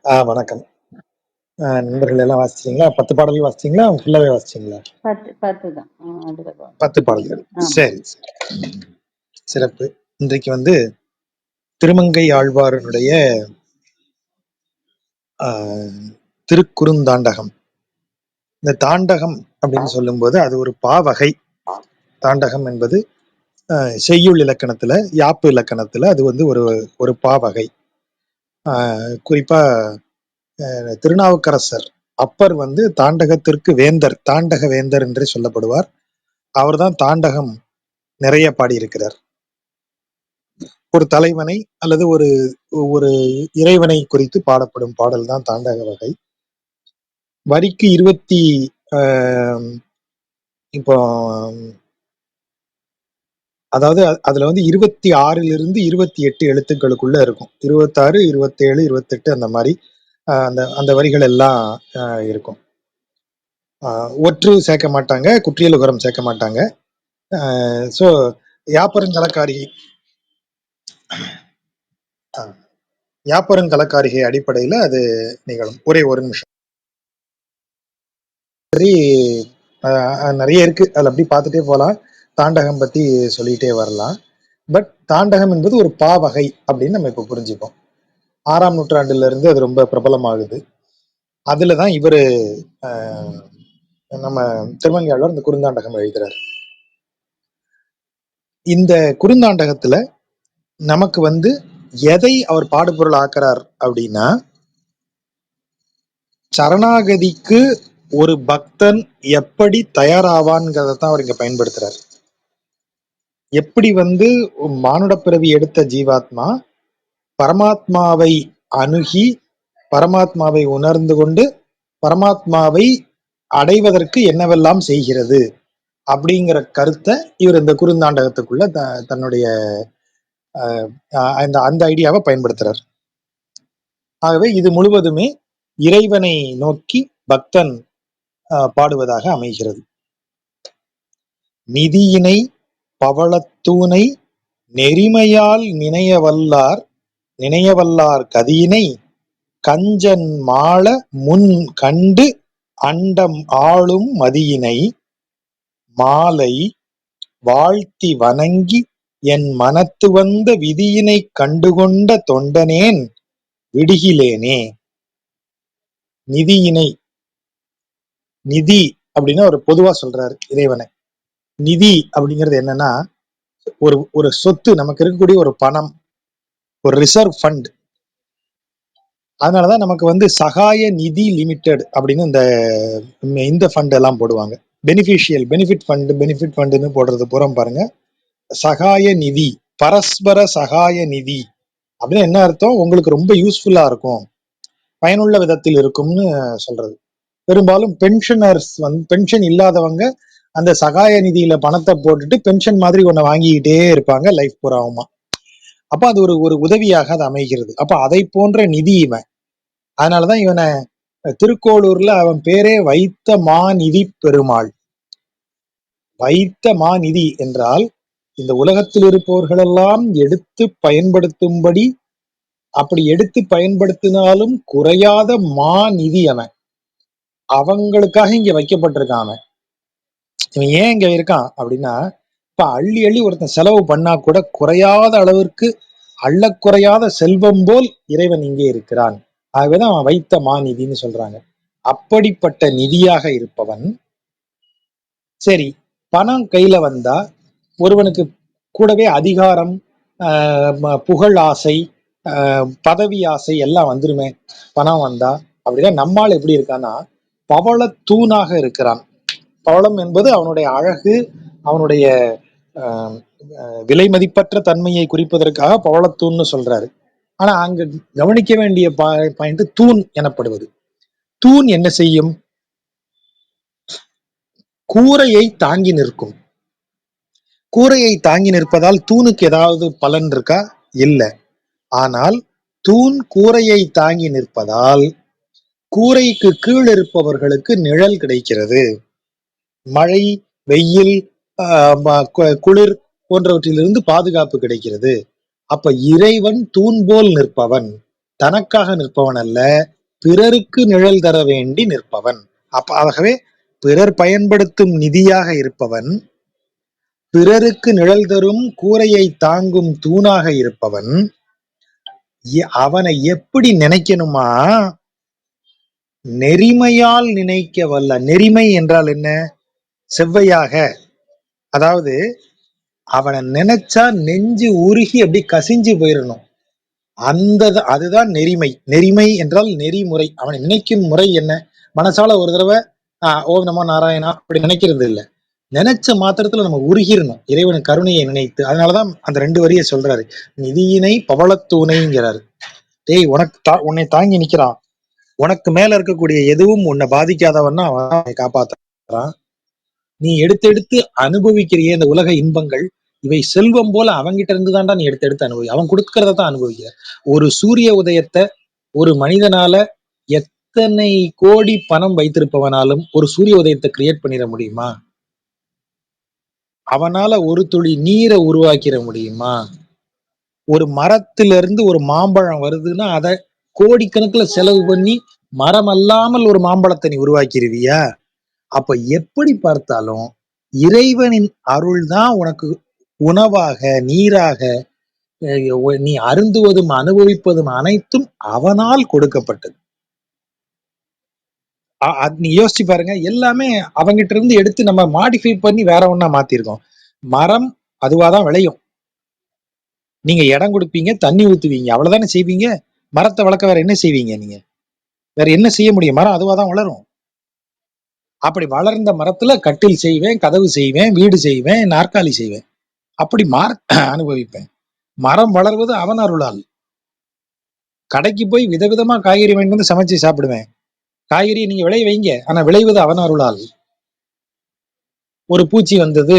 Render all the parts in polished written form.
வணக்கம். நண்பர்கள் எல்லாம் வாசிச்சிங்களா? 10 பாடல்கள் வாசிச்சிங்களா? ஃபுல்லாவே வாசிச்சிங்களா? 10 தான். 10 பாடல்கள். ஆமா. சரி, சிறப்பு. இன்றைக்கு வந்து திருமங்கை ஆழ்வாருடைய திருக்குறுந்தாண்டகம். இந்த தாண்டகம் அப்படின்னு சொல்லும்போது அது ஒரு பாவகை. தாண்டகம் என்பது செய்யுள் இலக்கணத்துல, யாப்பு இலக்கணத்துல அது வந்து ஒரு ஒரு பாவகை. குறிப்பா திருநாவுக்கரசர் அப்பர் வந்து தாண்டகத்திற்கு வேந்தர், தாண்டக வேந்தர் என்றே சொல்லப்படுவார். அவர்தான் தாண்டகம் நிறைய பாடியிருக்கிறார். ஒரு தலைவனை அல்லது ஒரு ஒரு இறைவனை குறித்து பாடப்படும் பாடல் தான் தாண்டக வகை. வரிக்கு 20 இப்போ அதாவது அதுல வந்து 26லிருந்து 28 எழுத்துக்களுக்குள்ள இருக்கும். 26, 27, 28 அந்த மாதிரி அந்த அந்த வரிகள் எல்லாம் இருக்கும். ஒற்று சேர்க்க மாட்டாங்க, குற்றியலுகரம் சேர்க்க மாட்டாங்க. ஸோ யாப்பருங்கலக்காரிகை யாப்பருங்கலக்காரிகை அடிப்படையில் அது நிகழும். ஒரே ஒரு நிமிஷம். சரி, நிறைய இருக்கு, அதில் அப்படி பார்த்துட்டே போகலாம். தாண்டகம் பற்றி சொல்லிகிட்டே வரலாம். பட் தாண்டகம் என்பது ஒரு பாவகை அப்படின்னு நம்ம இப்போ புரிஞ்சுப்போம். 6ஆம் நூற்றாண்டுல இருந்து அது ரொம்ப பிரபலமாகுது. அதுல தான் இவர் நம்ம திருமங்கையாளர் இந்த குறுந்தாண்டகம் எழுதுறாரு. இந்த குறுந்தாண்டகத்துல நமக்கு வந்து எதை அவர் பாடுபொருள் ஆக்குறார் அப்படின்னா, சரணாகதிக்கு ஒரு பக்தன் எப்படி தயாராவான்ங்கிறத தான் அவர் இங்க பயன்படுத்துறாரு. எப்படி வந்து மானுட பிறவி எடுத்த ஜீவாத்மா பரமாத்மாவை அணுகி பரமாத்மாவை உணர்ந்து கொண்டு பரமாத்மாவை அடைவதற்கு என்னவெல்லாம் செய்கிறது அப்படிங்கிற கருத்தை இவர் இந்த குறுந்தாண்டகத்துக்குள்ள தன்னுடைய அந்த ஐடியாவை பயன்படுத்துறார். ஆகவே இது முழுவதுமே இறைவனை நோக்கி பக்தன் பாடுவதாக அமைகிறது. நிதியினை பவளத்தூணை நெறிமையால் நினையவல்லார் கதியினை கஞ்சன் மாள முன் கண்டு அண்டம் ஆளும் மதியினை மாலை வாழ்த்தி வணங்கி என் மனத்து வந்த விதியினை கண்டுகொண்ட தொண்டனேன் விடுகிலேனே. நிதியினை, நிதி அப்படின்னா ஒரு பொதுவா சொல்றாரு இறைவனை. நிதி அப்படிங்கிறது என்னன்னா ஒரு சொத்து, நமக்கு இருக்கக்கூடிய ஒரு பணம், ஒரு ரிசர்வ் ஃபண்ட். அதனாலதான் நமக்கு வந்து சகாய நிதி லிமிடெட் அப்படின்னு இந்த ஃபண்ட் எல்லாம் போடுவாங்க. பெனிஃபிட் ஃபண்டுன்னு போடுறது புறம் பாருங்க. சகாய நிதி, பரஸ்பர சகாய நிதி அப்படின்னு என்ன அர்த்தம்? உங்களுக்கு ரொம்ப யூஸ்ஃபுல்லா இருக்கும், பயனுள்ள விதத்தில் இருக்கும்னு சொல்றது. பெரும்பாலும் பென்ஷனர்ஸ் பென்ஷன் இல்லாதவங்க அந்த சகாய நிதியில பணத்தை போட்டுட்டு பென்ஷன் மாதிரி ஒண்ணு வாங்கிக்கிட்டே இருப்பாங்க லைஃப் பூராவுமா. அப்ப அது ஒரு உதவியாக அது அமைகிறது. அப்ப அதை போன்ற நிதி இவன். அதனாலதான் இவனை திருக்கோளூர்ல அவன் பேரே வைத்த மாநிதி பெருமாள். வைத்த மாநிதி என்றால் இந்த உலகத்தில் இருப்பவர்களெல்லாம் எடுத்து பயன்படுத்தும்படி, அப்படி எடுத்து பயன்படுத்தினாலும் குறையாத மாநிதி அவன். அவங்களுக்காக இங்க வைக்கப்பட்டிருக்கான் அவன். இவன் ஏன் இங்க இருக்கான் அப்படின்னா, இப்ப அள்ளி அள்ளி ஒருத்தன் செலவு பண்ணா கூட குறையாத அளவிற்கு அள்ள குறையாத செல்வம் போல் இறைவன் இங்கே இருக்கிறான். ஆகவேதான் அவன் வைத்த மாநிதின்னு சொல்றாங்க. அப்படிப்பட்ட நிதியாக இருப்பவன். சரி, பணம் கையில வந்தா ஒருவனுக்கு கூடவே அதிகாரம், புகழ் ஆசை, பதவி ஆசை எல்லாம் வந்துருமே பணம் வந்தா. அப்படின்னா நம்மால் எப்படி இருக்கான்னா பவள தூணாக இருக்கிறான். பவளம் என்பது அவனுடைய அழகு, அவனுடைய விலை மதிப்பற்ற தன்மையை குறிப்பதற்காக பவளத்தூண்னு சொல்றாரு. ஆனா அங்க கவனிக்க வேண்டிய பாயிண்ட் தூண் எனப்படுவது. தூண் என்ன செய்யும்? கூரையை தாங்கி நிற்கும். கூரையை தாங்கி நிற்பதால் தூணுக்கு ஏதாவது பலன் இருக்கா? இல்லை. ஆனால் தூண் கூரையை தாங்கி நிற்பதால் கூரைக்கு கீழ் இருப்பவர்களுக்கு நிழல் கிடைக்கிறது. மழை, வெயில், குளிர் போன்றவற்றிலிருந்து பாதுகாப்பு கிடைக்கிறது. அப்ப இறைவன் தூண் போல் நிற்பவன். தனக்காக நிற்பவன் அல்ல, பிறருக்கு நிழல் தர வேண்டி நிற்பவன். ஆகவே பிறர் பயன்படுத்தும் நிதியாக இருப்பவன், பிறருக்கு நிழல் தரும் கூரையை தாங்கும் தூணாக இருப்பவன், அவனை எப்படி நினைக்கணுமா? நெறிமையால் நினைக்க வல்ல. நெறிமை என்றால் என்ன? செவ்வையாக. அதாவது அவனை நினைச்சா நெஞ்சு உருகி அப்படி கசிஞ்சு போயிடணும். அதுதான் நெறிமை. நெறிமை என்றால் நெறிமுறை. அவனை நினைக்கும் முறை என்ன? மனசால ஒரு தடவை ஓம் நமோ நாராயணா அப்படி நினைக்கிறது இல்லை. நினைச்ச மாத்திரத்துல நம்ம உருகிடணும் இறைவன் கருணையை நினைத்து. அதனாலதான் அந்த 2 வரியை சொல்றாரு. நிதியினை பவளத்தூணைங்கிறாரு. டேய், உன்னை தாங்கி நிக்கிறான். உனக்கு மேல இருக்கக்கூடிய எதுவும் உன்னை பாதிக்காதவன்னா அவன் காப்பாத்துறான். நீ எடுத்து அனுபவிக்கிறிய இந்த உலக இன்பங்கள், இவை செல்வம் போல அவங்கிட்ட இருந்து தான்டா நீ எடுத்து அனுபவி. அவன் கொடுக்கறத தான் அனுபவிக்கிற. ஒரு சூரிய உதயத்தை ஒரு மனிதனால எத்தனை கோடி பணம் வைத்திருப்பவனாலும் ஒரு சூரிய உதயத்தை கிரியேட் பண்ணிட முடியுமா? அவனால ஒரு துளி நீரை உருவாக்கிட முடியுமா? ஒரு மரத்திலிருந்து ஒரு மாம்பழம் வருதுன்னா அதை கோடிக்கணக்கில் செலவு பண்ணி மரம் அல்லாமல் ஒரு மாம்பழத்தை நீ உருவாக்கிடுவியா? அப்ப எப்படி பார்த்தாலும் இறைவனின் அருள் தான் உனக்கு உணவாக, நீராக, நீ அருந்துவதும் அனுபவிப்பதும் அனைத்தும் அவனால் கொடுக்கப்பட்டது. நீ யோசிச்சு பாருங்க. எல்லாமே அவங்கிட்ட இருந்து எடுத்து நம்ம மாடிஃபை பண்ணி வேற ஒண்ணா மாத்திருக்கோம். மரம் அதுவாதான் விளையும். நீங்க இடம் கொடுப்பீங்க, தண்ணி ஊத்துவீங்க, அவ்வளவுதானே செய்வீங்க. மரத்தை வளர்க்க வேற என்ன செய்வீங்க? நீங்க வேற என்ன செய்ய முடியும்? மரம் அதுவாதான் வளரும். அப்படி வளர்ந்த மரத்துல கட்டில் செய்வேன், கதவு செய்வேன், வீடு செய்வேன், நாற்காலி செய்வேன். அப்படி அனுபவிப்பேன். மரம் வளர்வது அவன் அருளால். கடைக்கு போய் விதவிதமா காய்கறி வாங்கி வந்து சமைச்சு சாப்பிடுவேன். காய்கறி நீங்க விளைய வைங்க, ஆனா விளைவது அவன் அருளால். ஒரு பூச்சி வந்தது,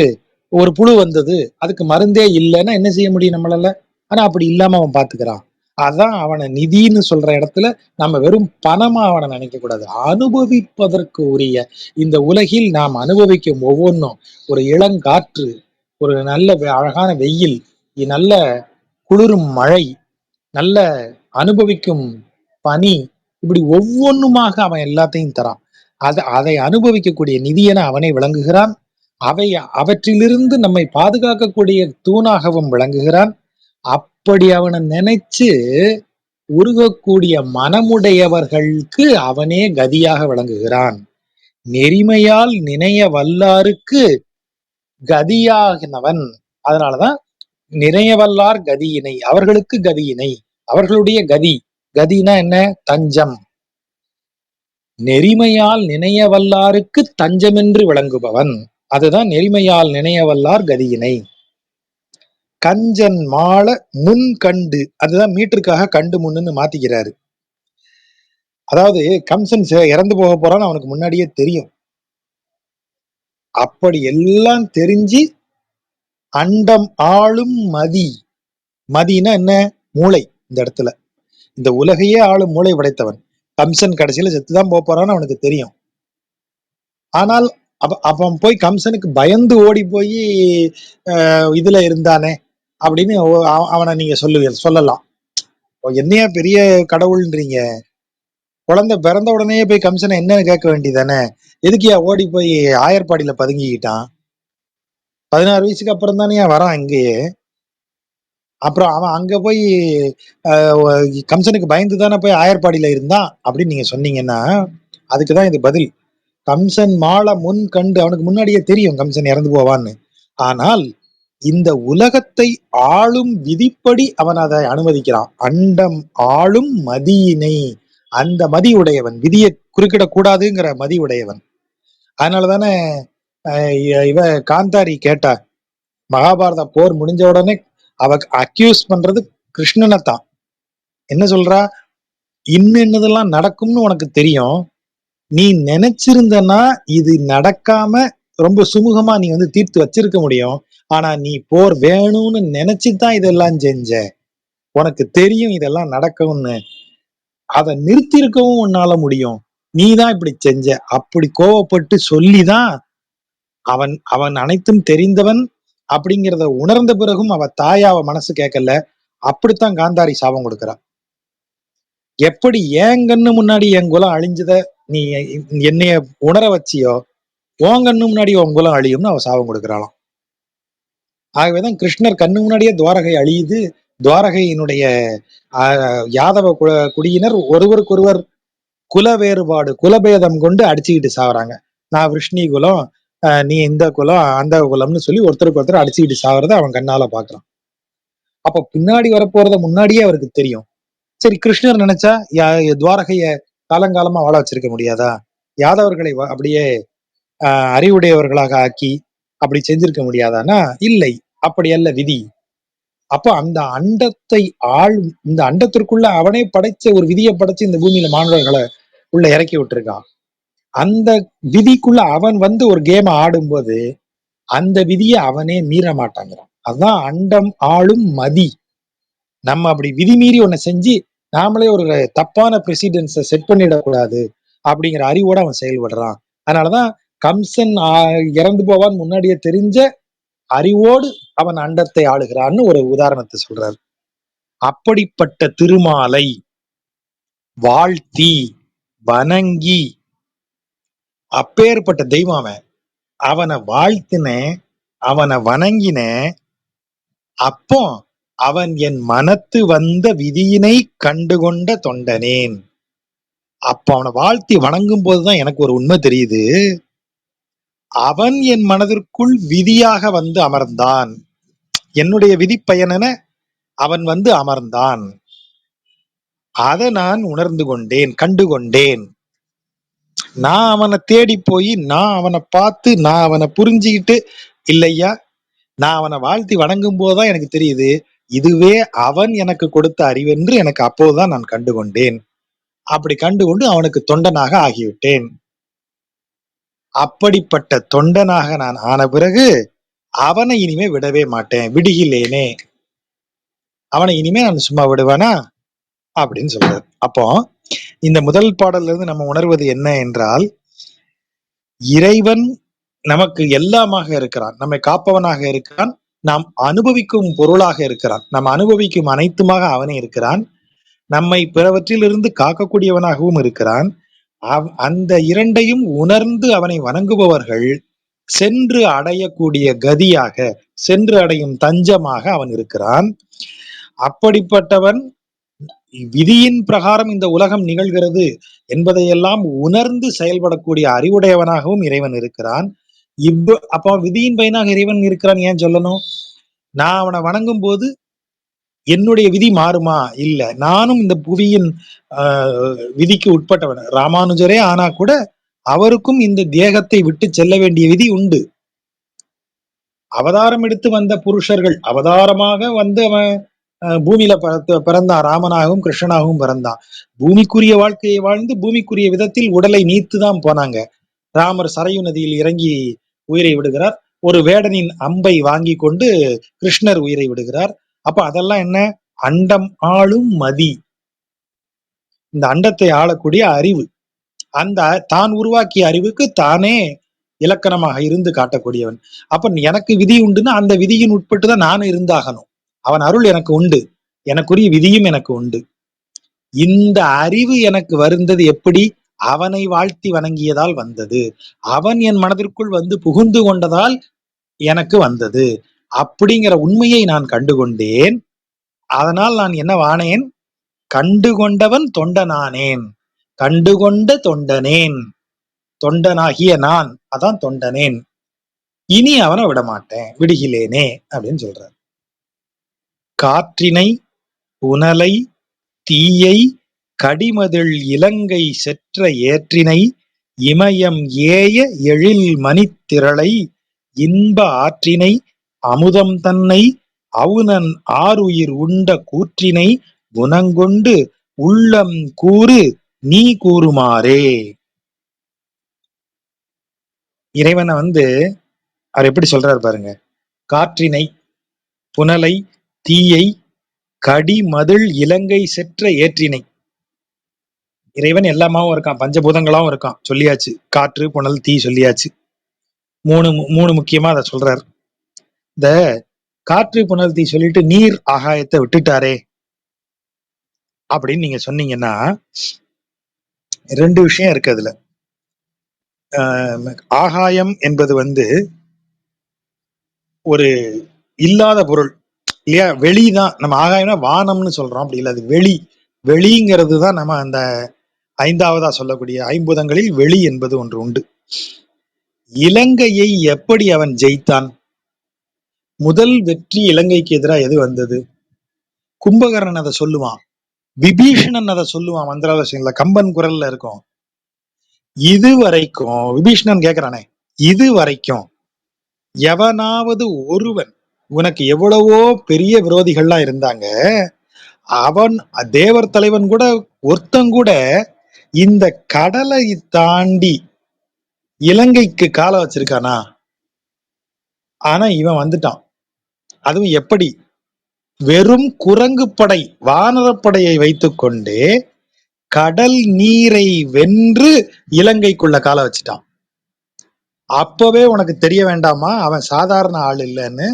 ஒரு புழு வந்தது, அதுக்கு மருந்தே இல்லைன்னா என்ன செய்ய முடியும் நம்மளால? ஆனா அப்படி இல்லாம அவன் பாத்துக்கிறான். அதான் அவனை நிதின்னு சொல்ற இடத்துல நம்ம வெறும் பணமா அவனை நினைக்க கூடாது. அனுபவிப்பதற்கு உரிய இந்த உலகில் நாம் அனுபவிக்கும் ஒவ்வொன்றும், ஒரு இளங்காற்று, ஒரு நல்ல அழகான வெயில், நல்ல குளிரும் மழை, நல்ல அனுபவிக்கும் பனி, இப்படி ஒவ்வொன்றுமாக அவன் எல்லாத்தையும் தரான். அதை அனுபவிக்கக்கூடிய நிதியென அவனை விளங்குகிறான். அவற்றிலிருந்து நம்மை பாதுகாக்கக்கூடிய தூணாகவும் விளங்குகிறான். அப்படி அவனை நினைச்சு உருகக்கூடிய மனமுடையவர்களுக்கு அவனே கதியாக விளங்குகிறான். நெறிமையால் நினைய வல்லாருக்கு கதியாகினவன். அதனாலதான் நினையவல்லார் கதியினை, அவர்களுக்கு கதியினை, அவர்களுடைய கதி. கதினா என்ன? தஞ்சம். நெறிமையால் நினையவல்லாருக்கு தஞ்சமென்று விளங்குபவன். அதுதான் நெறிமையால் நினையவல்லார் கதியினை. கஞ்சன் மாள முன் கண்டு, அதுதான் மீட்டருக்காக கண்டு முன்னு மாத்திக்கிறாரு. அதாவது கம்சன் இறந்து போக போறான்னு அவனுக்கு முன்னாடியே தெரியும். அப்படி எல்லாம் தெரிஞ்சு அண்டம் ஆளும் மதி. மதினா என்ன? மூளை. இந்த இடத்துல இந்த உலகையே ஆளும் மூளை படைத்தவன் கம்சன். கடைசியில செத்துதான் போறான்னு அவனுக்கு தெரியும். ஆனால் அவன் போய் கம்சனுக்கு பயந்து ஓடி போய் இதுல இருந்தானே அப்படின்னு அவனை நீங்க சொல்லலாம். என்னையா பெரிய கடவுள்ன்றீங்க? குழந்தை பிறந்த உடனே போய் கம்சனை என்னன்னு கேட்க வேண்டியதானே? எதுக்கியா ஓடி போய் ஆயர்பாடியில பதுங்கிக்கிட்டான்? 16 வயசுக்கு அப்புறம் தானே வரான் இங்கேயே. அப்புறம் அவன் அங்க போய் கம்சனுக்கு பயந்து தானே போய் ஆயர்பாடியில இருந்தான் அப்படின்னு நீங்க சொன்னீங்கன்னா அதுக்குதான் இது பதில். கம்சன் மாள முன் கண்டு, அவனுக்கு முன்னாடியே தெரியும் கம்சன் இறந்து போவான்னு. ஆனால் இந்த உலகத்தை ஆளும் விதிப்படி அவன் அதை அனுமதிக்கிறான். அண்டம் ஆளும் மதியினை, அந்த மதி உடையவன், விதியை குறுக்கிடக்கூடாதுங்கிற மதி உடையவன். அதனாலதானே இவ காந்தாரி கேட்டா, மகாபாரத போர் முடிஞ்ச உடனே அவ அக்யூஸ் பண்றது கிருஷ்ணனை தான். என்ன சொல்றா? இன்னதெல்லாம் நடக்கும்னு உனக்கு தெரியும், நீ நினைச்சிருந்தனா இது நடக்காம ரொம்ப சுமூகமா நீ தீர்த்து வச்சிருக்க முடியும். ஆனா நீ போர் வேணும்னு நினைச்சுதான் இதெல்லாம் செஞ்ச. உனக்கு தெரியும் இதெல்லாம் நடக்கும்னு, அதை நிறுத்திருக்கவும் உன்னால முடியும், நீதான் இப்படி செஞ்ச. அப்படி கோவப்பட்டு சொல்லிதான் அவன் அவன் அனைத்தும் தெரிந்தவன் அப்படிங்கிறத உணர்ந்த பிறகும் அவ தாயா அவ மனசு கேட்கல. அப்படித்தான் காந்தாரி சாபம் கொடுக்குறா. எப்படி என் கண்ணு முன்னாடி என் குலம் அழிஞ்சத நீ என்னைய உணர வச்சியோ, உன் கண்ணு முன்னாடி உன் குலம் அழியும்னு அவ சாபம் கொடுக்கிறாளாம். ஆகவேதான் கிருஷ்ணர் கண்ணு முன்னாடியே துவாரகை அழியுது. துவாரகையினுடைய யாதவ குடியினர் ஒருவருக்கொருவர் குல வேறுபாடு, குலபேதம் கொண்டு அடிச்சுக்கிட்டு சாகுறாங்க. நான் விஷ்ணி குலம், நீ இந்த குலம், அந்த குலம்னு சொல்லி ஒருத்தருக்கு ஒருத்தர் அடிச்சுக்கிட்டு சாகுறத அவன் கண்ணால பாக்குறான். அப்ப பின்னாடி வரப்போறத முன்னாடியே அவருக்கு தெரியும். சரி, கிருஷ்ணர் நினைச்சா துவாரகைய காலங்காலமா வாழ வச்சிருக்க முடியாதா? யாதவர்களை அப்படியே அறிவுடையவர்களாக ஆக்கி அப்படி செஞ்சிருக்க முடியாதானா? இல்லை, அப்படி அல்ல விதி. அப்போ அந்த அண்டத்தை இந்த அண்டத்திற்குள்ள அவனே படைச்ச ஒரு விதியை படைச்சு இந்த பூமியில மாணவர்களை உள்ள இறக்கி விட்டுருக்கான். அந்த விதிக்குள்ள அவன் வந்து ஒரு கேம் ஆடும்போது அந்த விதியை அவனே மீற மாட்டாங்கிறான். அதுதான் அண்டம் ஆளும் மதி. நம்ம அப்படி விதி மீறி ஒண்ணு செஞ்சு நாமளே ஒரு தப்பான பிரசிடென்ஸை செட் பண்ணிடக்கூடாது அப்படிங்கிற அறிவோட அவன் செயல்படுறான். அதனாலதான் கம்சன் இறந்து போவான் முன்னாடியே தெரிஞ்ச அறிவோடு அவன் அண்டத்தை ஆளுகிறான்னு ஒரு உதாரணத்தை சொல்றாரு. அப்படிப்பட்ட திருமாலை வாழ்த்தி வணங்கி, அப்பேற்பட்ட தெய்வம் அவன், அவனை வாழ்த்தின, அவனை வணங்கின, அப்போ அவன் என் மனத்து வந்த விதியினை கண்டுகொண்ட தொண்டனேன். அப்ப அவனை வாழ்த்தி வணங்கும் போதுதான் எனக்கு ஒரு உண்மை தெரியுது. அவன் என் மனதிற்குள் விதியாக வந்து அமர்ந்தான். என்னுடைய விதி பயனென அவன் வந்து அமர்ந்தான். அதை நான் உணர்ந்து கொண்டேன், கண்டுகொண்டேன். நான் அவனை தேடி போய் நான் அவனை பார்த்து நான் அவனை புரிஞ்சுக்கிட்டு இல்லையா, நான் அவனை வாழ்த்தி வணங்கும் போதுதான் எனக்கு தெரியுது இதுவே அவன் எனக்கு கொடுத்த அறிவென்று எனக்கு அப்போதுதான் நான் கண்டுகொண்டேன். அப்படி கண்டுகொண்டு அவனுக்கு தொண்டனாக ஆகிவிட்டேன். அப்படிப்பட்ட தொண்டனாக நான் ஆன பிறகு அவனை இனிமே விடவே மாட்டேன், விடுகிலேனே. அவனை இனிமே நான் சும்மா விடுவேனா அப்படின்னு சொல்றாரு. அப்போ இந்த முதல் பாடல்ல இருந்து நம்ம உணர்வது என்ன என்றால், இறைவன் நமக்கு எல்லாமாக இருக்கிறான், நம்மை காப்பவனாக இருக்கிறான், நாம் அனுபவிக்கும் பொருளாக இருக்கிறான், நம்ம அனுபவிக்கும் அனைத்துமாக அவனே இருக்கிறான், நம்மை பிறவற்றிலிருந்து காக்கக்கூடியவனாகவும் இருக்கிறான். அந்த இரண்டையும் உணர்ந்து அவனை வணங்குபவர்கள் சென்று அடையக்கூடிய கதியாக, சென்று அடையும் தஞ்சமாக அவன் இருக்கிறான். அப்படிப்பட்டவன் விதியின் பிரகாரம் இந்த உலகம் நிகழ்கிறது என்பதையெல்லாம் உணர்ந்து செயல்படக்கூடிய அறிவுடையவனாகவும் இறைவன் இருக்கிறான். அப்போ விதியின் பயனாக இறைவன் இருக்கிறான் ஏன் சொல்லணும்? நான் அவனை வணங்கும் போது என்னுடைய விதி மாறுமா? இல்ல, நானும் இந்த புவியின் விதிக்கு உட்பட்டவன். ராமானுஜரே ஆனா கூட அவருக்கும் இந்த தேகத்தை விட்டு செல்ல வேண்டிய விதி உண்டு. அவதாரம் எடுத்து வந்த புருஷர்கள் அவதாரமாக வந்து அவன் பூமியில பிறந்தான், ராமனாகவும் கிருஷ்ணனாகவும் பிறந்தான். பூமிக்குரிய வாழ்க்கையை வாழ்ந்து பூமிக்குரிய விதத்தில் உடலை நீத்துதான் போனாங்க. ராமர் சரையு நதியில் இறங்கி உயிரை விடுகிறார். ஒரு வேடனின் அம்பை வாங்கி கொண்டு கிருஷ்ணர் உயிரை விடுகிறார். அப்ப அதெல்லாம் என்ன? அண்டம் ஆளும் மதி, இந்த அண்டத்தை ஆளக்கூடிய அறிவு, அந்த தான் உருவாக்கிய அறிவுக்கு தானே இலக்கணமாக இருந்து காட்டக்கூடியவன். அப்ப எனக்கு விதி உண்டுன்னா அந்த விதியின் உட்பட்டுதான் நானும் இருந்தாகணும். அவன் அருள் எனக்கு உண்டு, எனக்குரிய விதியும் எனக்கு உண்டு. இந்த அறிவு எனக்கு வருந்தது எப்படி? அவனை வாழ்த்தி வணங்கியதால் வந்தது. அவன் என் மனதிற்குள் வந்து புகுந்து கொண்டதால் எனக்கு வந்தது. அப்படிங்கிற உண்மையை நான் கண்டுகொண்டேன். அதனால் நான் என்ன வானேன்? கண்டுகொண்டவன் தொண்டனானேன், கண்டுகொண்ட தொண்டனேன், தொண்டனாகிய நான் அதான் தொண்டனேன். இனி அவனை விடமாட்டேன், விடுகிலேனே அப்படின்னு சொல்றார். காற்றினை புனலை தீயை கடிமதில் இலங்கை செற்ற ஏற்றினை இமயம் ஏய எழில் மணித்திரளை இன்ப ஆற்றினை அமுதம் தன்னை அவுணன் ஆறுயிர் உண்ட கூற்றினை குணங்கொண்டு உள்ளம் கூறு நீ கூறுமாறே. இறைவனை வந்து அவர் எப்படி சொல்றாரு பாருங்க. காற்றினை புனலை தீயை கடிமதில் இலங்கை செற்ற ஏற்றினை. இறைவன் எல்லாமாவும் இருக்கான், பஞ்சபூதங்களாவும் இருக்கான் சொல்லியாச்சு. காற்று புனல் தீ சொல்லியாச்சு. மூணு முக்கியமா அதை சொல்றாரு. இந்த காற்று புனல் தீ சொல்லிட்டு நீர் ஆகாயத்தை விட்டுட்டாரே, அப்படின்னு நீங்க சொன்னீங்கன்னா, ரெண்டு விஷயம் இருக்கு அதுல. ஆகாயம் என்பது ஒரு இல்லாத பொருள் இல்லையா? வெளிதான். நம்ம ஆகாயம்னா வானம்னு சொல்றோம், அப்படி இல்லை, அது வெளி. வெளிங்கிறது தான் நம்ம அந்த ஐந்தாவதா சொல்லக்கூடிய ஐம்பூதங்களில் வெளி என்பது ஒன்று உண்டு. இலங்கையை எப்படி அவன் ஜெயித்தான்? முதல் வெற்றி இலங்கைக்கு எதிராக எது வந்தது? கும்பகர்ணன் அதை சொல்லுவான், விபீஷணன் அதை சொல்லுவான், மந்திராலோசனைல கம்பன் குரல்ல இருக்கும். இது வரைக்கும் விபீஷணன் கேக்குறானே, இது வரைக்கும் எவனாவது ஒருவன், உனக்கு எவ்வளவோ பெரிய விரோதிகள்லாம் இருந்தாங்க, அவன் தேவர் தலைவன் கூட ஒருத்தன் கூட இந்த கடலை தாண்டி இலங்கைக்கு கால வச்சிருக்கானா? ஆனா இவன் வந்துட்டான். அதுவும் எப்படி? வெறும் குரங்கு படை, வானரப்படையை வைத்துக்கொண்டே கடல் நீரை வென்று இலங்கைக்குள்ள கால வச்சுட்டான். அப்பவே உனக்கு தெரிய வேண்டாமா அவன் சாதாரண ஆள் இல்லைன்னு?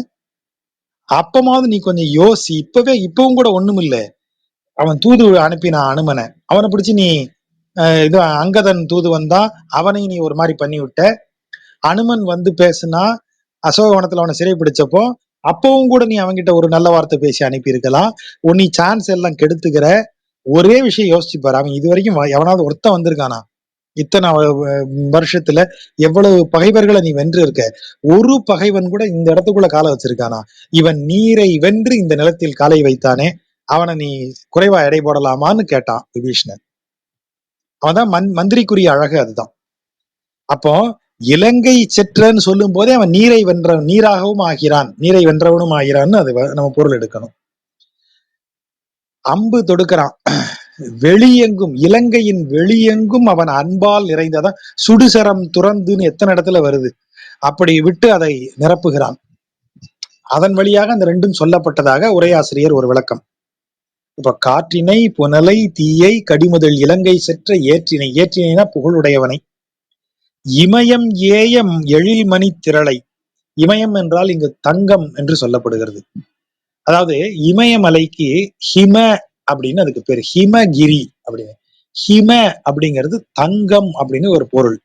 அப்பமாவது நீ கொஞ்சம் யோசி. இப்பவும் கூட ஒண்ணும் இல்ல. அவன் தூது அனுப்பினான் அனுமனை. அவனை பிடிச்சி நீ இது அங்கதன் தூது வந்தா, அவனையும் நீ ஒரு மாதிரி பண்ணி விட்ட. அனுமன் வந்து பேசுனா அசோகவனத்துல அவனை சிறை பிடிச்சப்போ, அப்பவும் கூட நீ அவன்கிட்ட ஒரு நல்ல வார்த்தை பேசி அனுப்பி இருக்கலாம். நீ சான்ஸ் எல்லாம் கெடுத்துக்கிற. ஒரே விஷயம் யோசிச்சு பாரு, அவன் இது வரைக்கும் எவனாவது ஒருத்தன் வந்திருக்கானா? இத்தனை வருஷத்துல எவ்வளவு பகைவர்களை நீ வென்று இருக்க, ஒரு பகைவன் கூட இந்த இடத்துக்குள்ள காலை வச்சிருக்கானா? இவன் நீரை வென்று இந்த நிலத்தில் காலை வைத்தானே, அவனை நீ குறைவா எடை போடலாமான்னு கேட்டான் விபீஷணன். அவன்தான் மந்திரிக்குரிய அழகு அதுதான். அப்போ இலங்கை செற்றன்னு சொல்லும் போதே அவன் நீரை வென்ற, நீராகவும் ஆகிறான், நீரை வென்றவனும் ஆகிறான்னு அது நம்ம பொருள் எடுக்கணும். அம்பு தொடுக்கிறான் வெளியெங்கும், இலங்கையின் வெளியெங்கும் அவன் அன்பால் நிறைந்ததான். சுடுசரம் துறந்துன்னு எத்தனை இடத்துல வருது, அப்படி விட்டு அதை நிரப்புகிறான். அதன் வழியாக அந்த ரெண்டும் சொல்லப்பட்டதாக உரையாசிரியர் ஒரு விளக்கம். இப்ப காற்றினை புனலை தீயை கடிமுதல் இலங்கை செற்ற ஏற்றினை, ஏற்றினைனா புகழுடையவனை. இமயம் ஏய எழில் மணி திரளை, இமயம் என்றால் இங்கு தங்கம் என்று சொல்லப்படுகிறது. அதாவது இமயமலைக்கு ஹிம அப்படின்னு அதுக்கு பேரு, ஹிமகிரி அப்படின்னு. ஹிம அப்படிங்கிறது தங்கம் அப்படின்னு ஒரு பொருள்.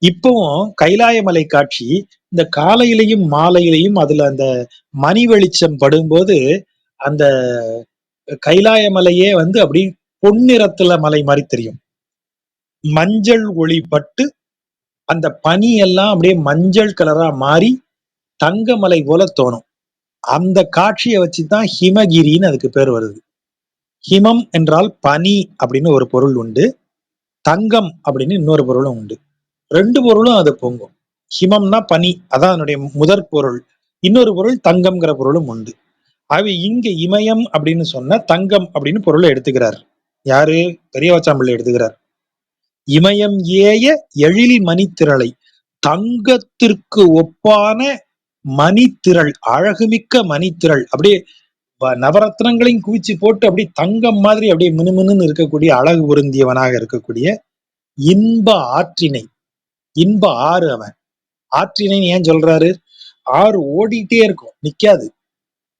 இப்பவும் கைலாயமலை காட்சி இந்த காலையிலையும் மாலையிலையும் அதுல அந்த மணி வெளிச்சம் படும்போது அந்த கைலாயமலையே அப்படி பொன்னிறத்துல மலை மாதிரி தெரியும். மஞ்சள் ஒளி பட்டு அந்த பனி எல்லாம் அப்படியே மஞ்சள் கலரா மாறி தங்க மலை போல தோணும். அந்த காட்சியை வச்சுதான் ஹிமகிரின்னு அதுக்கு பேர் வருது. ஹிமம் என்றால் பனி அப்படின்னு ஒரு பொருள் உண்டு, தங்கம் அப்படின்னு இன்னொரு பொருளும் உண்டு. ரெண்டு பொருளும் அது பொங்கும். ஹிமம்னா பனி, அதான் அதனுடைய முதற் பொருள். இன்னொரு பொருள் தங்கம்ங்கிற பொருளும் உண்டு. ஆகவே இங்க இமயம் அப்படின்னு சொன்ன தங்கம் அப்படின்னு பொருளை எடுத்துக்கிறார். யாரு? பெரியவச்சாம்பிள்ளை எடுத்துக்கிறார். இமயம் ஏய எழில் மணித்திரளை, தங்கத்திற்கு ஒப்பான மணித்திரள், அழகுமிக்க மணித்திரள், அப்படியே நவரத்னங்களையும் குவிச்சு போட்டு அப்படியே தங்கம் மாதிரி அப்படியே மினுமினுன்னு இருக்கக்கூடிய அழகு பொருந்தியவனாக இருக்கக்கூடிய இன்ப ஆற்றினை, இன்ப ஆறு. அவன் ஆற்றினைன்னு ஏன் சொல்றாரு? ஆறு ஓடிட்டே இருக்கும், நிக்காது.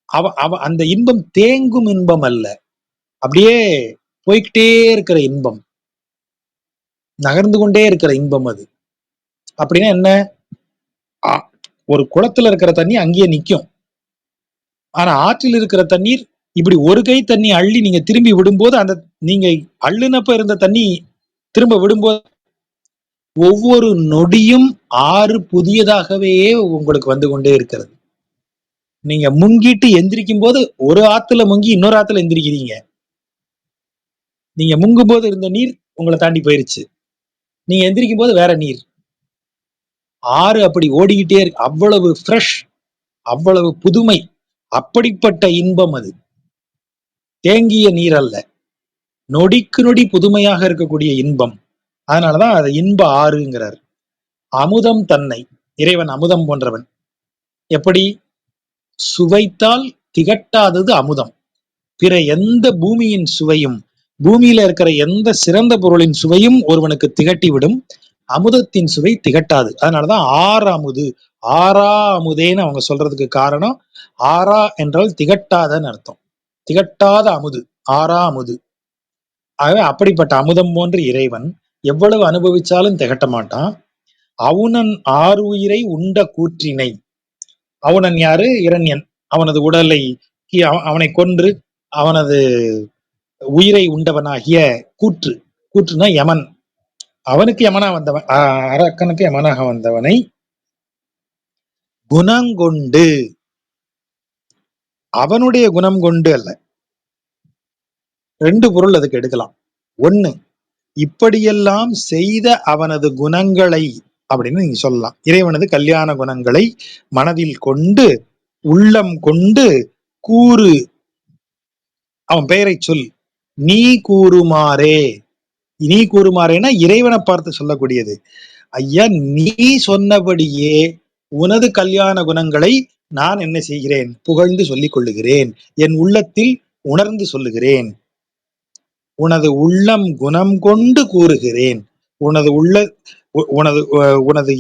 அவ அந்த இன்பம் தேங்கும் இன்பம் அல்ல, அப்படியே போய்கிட்டே இருக்கிற இன்பம், நகர்ந்து கொண்டே இருக்கிற இன்பம் அது. அப்படின்னா என்ன? ஒரு குளத்துல இருக்கிற தண்ணி அங்கேயே நிக்கும். ஆனா ஆற்றில் இருக்கிற தண்ணீர் இப்படி ஒரு கை தண்ணி அள்ளி நீங்க திரும்பி விடும்போது, அந்த நீங்க அள்ளுனப்ப இருந்த தண்ணி திரும்ப விடும்போது ஒவ்வொரு நொடியும் ஆறு புதியதாகவே உங்களுக்கு வந்து கொண்டே இருக்கிறது. நீங்க முங்கிட்டு எந்திரிக்கும் போது ஒரு ஆத்துல முங்கி இன்னொரு ஆத்துல எந்திரிக்கிறீங்க. நீங்க முங்கும் போது இருந்த நீர் உங்களை தாண்டி போயிருச்சு, நீங்க எந்திரிக்கும் போது வேற நீர். ஆறு அப்படி ஓடிக்கிட்டே இருக்கு, அவ்வளவு ஃப்ரெஷ், அவ்வளவு புதுமை. அப்படிப்பட்ட இன்பம் அது, தேங்கிய நீர் அல்ல, நொடிக்கு நொடி புதுமையாக இருக்கக்கூடிய இன்பம். அதனாலதான் அது இன்ப ஆறுங்கிறார். அமுதம் தன்னை, இறைவன் அமுதம் போன்றவன். எப்படி? சுவைத்தால் திகட்டாதது அமுதம். பிற எந்த பூமியின் சுவையும், பூமியில இருக்கிற எந்த சிறந்த பொருளின் சுவையும் ஒருவனுக்கு திகட்டி விடும், அமுதத்தின் சுவை திகட்டாது. அதனாலதான் ஆறு அமுது, ஆறா அமுதேன்னு அவங்க சொல்றதுக்கு காரணம். ஆறா என்றால் திகட்டாதன்னு அர்த்தம். திகட்டாத அமுது, ஆறா அமுது. ஆகவே அப்படிப்பட்ட அமுதம் போன்ற இறைவன் எவ்வளவு அனுபவிச்சாலும் திகட்ட மாட்டான். அவுணன் ஆறுயிரை உண்ட கூற்றினை, அவுணன் யாரு? இரண்யன். அவனது உடலை அவனை கொன்று அவனது உயிரை உண்டவனாகிய கூற்று, கூற்றுனா யமன், அவனுக்கு யமனா வந்தவன், அரக்கனுக்கு யமனாக வந்தவனை குணங்கொண்டு, அவனுடைய குணம் கொண்டு அல்ல. ரெண்டு பொருள் அதுக்கு எடுக்கலாம். ஒண்ணு, இப்படியெல்லாம் செய்த அவனது குணங்களை அப்படின்னு நீங்க சொல்லலாம். இறைவனது கல்யாண குணங்களை மனதில் கொண்டு உள்ளம் கொண்டு கூறு, அவன் பெயரை சொல், நீ கூறுமாறே. நீ கூறுமாறேன்னா இறைவனை பார்த்து சொல்லக்கூடியது. ஐயா, நீ சொன்னபடியே உனது கல்யாண குணங்களை நான் என்ன செய்கிறேன்? புகழ்ந்து சொல்லிக் கொள்ளுகிறேன், என் உள்ளத்தில் உணர்ந்து சொல்லுகிறேன். உனது உள்ளம் குணம் கொண்டு கூறுகிறேன். உனது உள்ள உனது உனது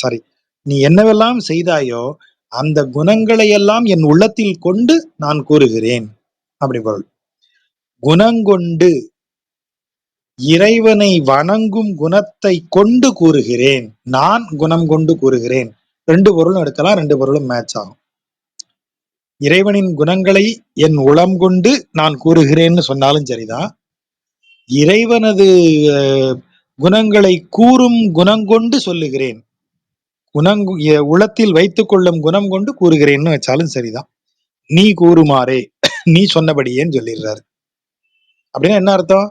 சாரி, நீ என்னவெல்லாம் செய்தாயோ அந்த குணங்களை எல்லாம் என் உள்ளத்தில் கொண்டு நான் கூறுகிறேன். அப்படி பொருள். குணங்கொண்டு, இறைவனை வணங்கும் குணத்தை கொண்டு கூறுகிறேன், நான் குணம் கொண்டு கூறுகிறேன். ரெண்டு பொருளும் எடுக்கலாம், ரெண்டு பொருளும் மேட்ச் ஆகும். இறைவனின் குணங்களை என் உளம் கொண்டு நான் கூறுகிறேன்னு சொன்னாலும் சரிதான், இறைவனது குணங்களை கூறும் குணம் கொண்டு சொல்லுகிறேன், உளத்தில் வைத்துக் கொள்ளும் குணம் கொண்டு கூறுகிறேன்னு வச்சாலும் சரிதான். நீ கூறுமாறே, நீ சொன்னபடியேன்னு சொல்லிடுறாரு. அப்படின்னா என்ன அர்த்தம்?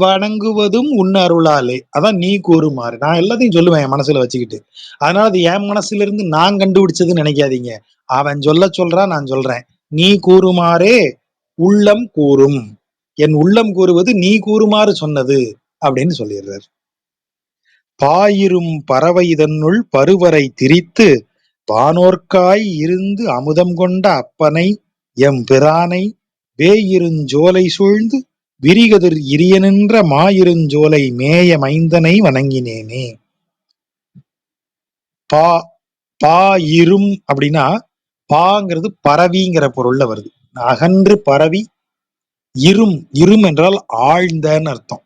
வணங்குவதும் உன் அருளாலே. அதான் நீ கூறுமாறு. நான் எல்லாத்தையும் சொல்லுவேன் என் மனசுல வச்சுக்கிட்டு. அதனால அது என் மனசுல இருந்து நான் கண்டுபிடிச்சதுன்னு நினைக்காதீங்க. அவன் சொல்றான், நான் சொல்றேன். நீ கூறுமாறே உள்ளம் கூறும், என் உள்ளம் கூறுவது நீ கூறுமாறு சொன்னது அப்படின்னு சொல்லிடுறாரு. பாயிரும் பறவை இதனுள் பருவரை திரித்து வானோர்க்காய் இருந்து அமுதம் கொண்ட அப்பனை எம் பிரானை வேயிருஞ்சோலை சூழ்ந்து விரிகதிர் இரியனின்ற மாயிருஞ்சோலை மேய மைந்தனை வணங்கினேனே. பா பா இரும் அப்படின்னா பாங்கிறது பரவிங்கிற பொருள்ல வருது. அகன்று பரவி, இரும், இரும் என்றால் ஆழ்ந்தன்னு அர்த்தம்.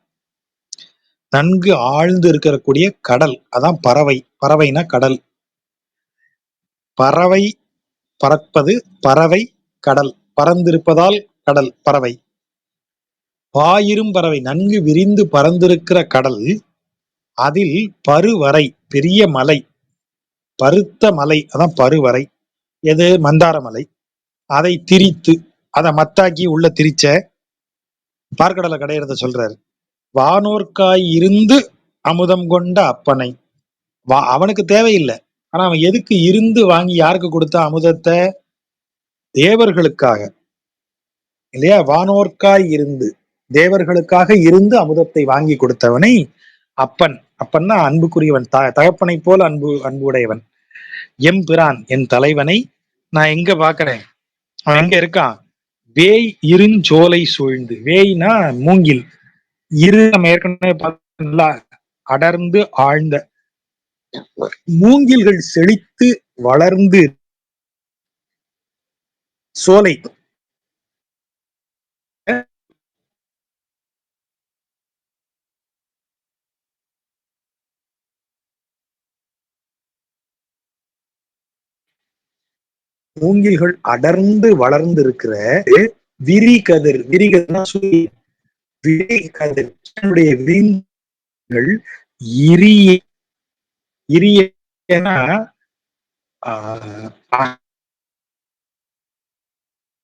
நன்கு ஆழ்ந்து இருக்கக்கூடிய கடல், அதான் பறவை. பறவைனா கடல். பறவை பறப்பது, பறவை கடல், பறந்திருப்பதால் கடல் பறவை. பாயிரும் பறவை, நன்கு விரிந்து பறந்திருக்கிற கடல், அதில் பருவரை, பெரிய மலை, பருத்த மலை, அதான் பருவரை. எது? மந்தார மலை. அதை திரித்து, அதை மத்தாக்கி உள்ள திரிச்ச பார்க்கடலை கடையிறத சொல்றாரு. வானோர்க்காய் இருந்து அமுதம் கொண்ட அப்பனை, அவனுக்கு தேவையில்லை, ஆனா அவன் எதுக்கு இருந்து வாங்கி யாருக்கு கொடுத்த அமுதத்தை? தேவர்களுக்காக இல்லையா? வானோர்க்காய் இருந்து, தேவர்களுக்காக இருந்து அமுதத்தை வாங்கி கொடுத்தவனை அப்பன், அப்பன்னா அன்புக்குரியவன், தகப்பனை போல அன்பு உடையவன். எம் பிரான், என் தலைவனை நான் எங்க பாக்குறேன்? அவன் எங்க இருக்கான்? வேய் இருஞ்சோலை சூழ்ந்து. வேய்னா மூங்கில், இரு நம்ம ஏற்கனவே பார்த்தா அடர்ந்து ஆழ்ந்த மூங்கில்கள் செழித்து வளர்ந்து சோலை மூங்கில்கள் அடர்ந்து வளர்ந்து இருக்கிற விரிகதிர், விரிகதிர்னா சூரியன், விரிகதிர் விரிகள் இரிய, இரியனா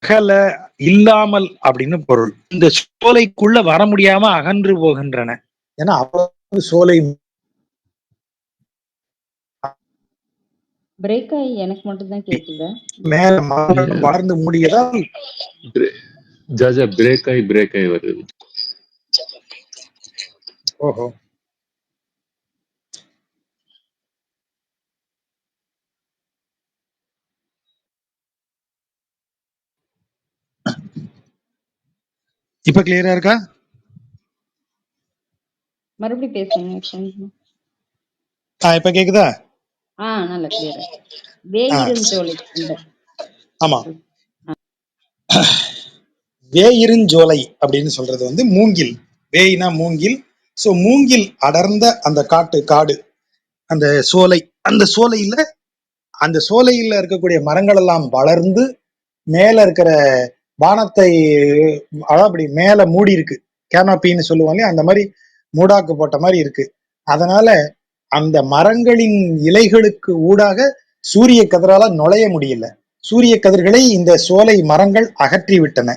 அகல, இல்லாமல் அப்படின்னு பொருள். இந்த சோலைக்குள்ள வர முடியாம அகன்று போகின்றன. ஏன்னா அவ்வளவு சோலை பிரேக் ஆகி எனக்கு மட்டும் தான் கேக்குது. மேல வளர்ந்து மூடியதால் பிரேக் ஆகி வருது. ஓஹோ, இப்ப கிளியரா இருக்கா? மறுபடியும் பேசுங்க. இப்ப கேக்குதா? நல்ல கிளியரா. வேயிருஞ்சோலை. ஆமா, வேயிருஞ்சோலை அப்படின்னு சொல்றது வந்து மூங்கில். வேயினா மூங்கில். சோ மூங்கில் அடர்ந்த அந்த காடு, அந்த சோலை, அந்த சோலையில அந்த சோலையில இருக்கக்கூடிய மரங்கள் எல்லாம் வளர்ந்து மேல இருக்கிற வானத்தை, அதாவது அப்படி மேல மூடி இருக்கு. கேனோப்பின்னு சொல்லுவாங்க, அந்த மாதிரி மூடாக்கு போட்ட மாதிரி இருக்கு. அதனால அந்த மரங்களின் இலைகளுக்கு ஊடாக சூரிய கதிரால நுழைய முடியல. சூரிய கதிர்களை இந்த சோலை மரங்கள் அகற்றி விட்டன.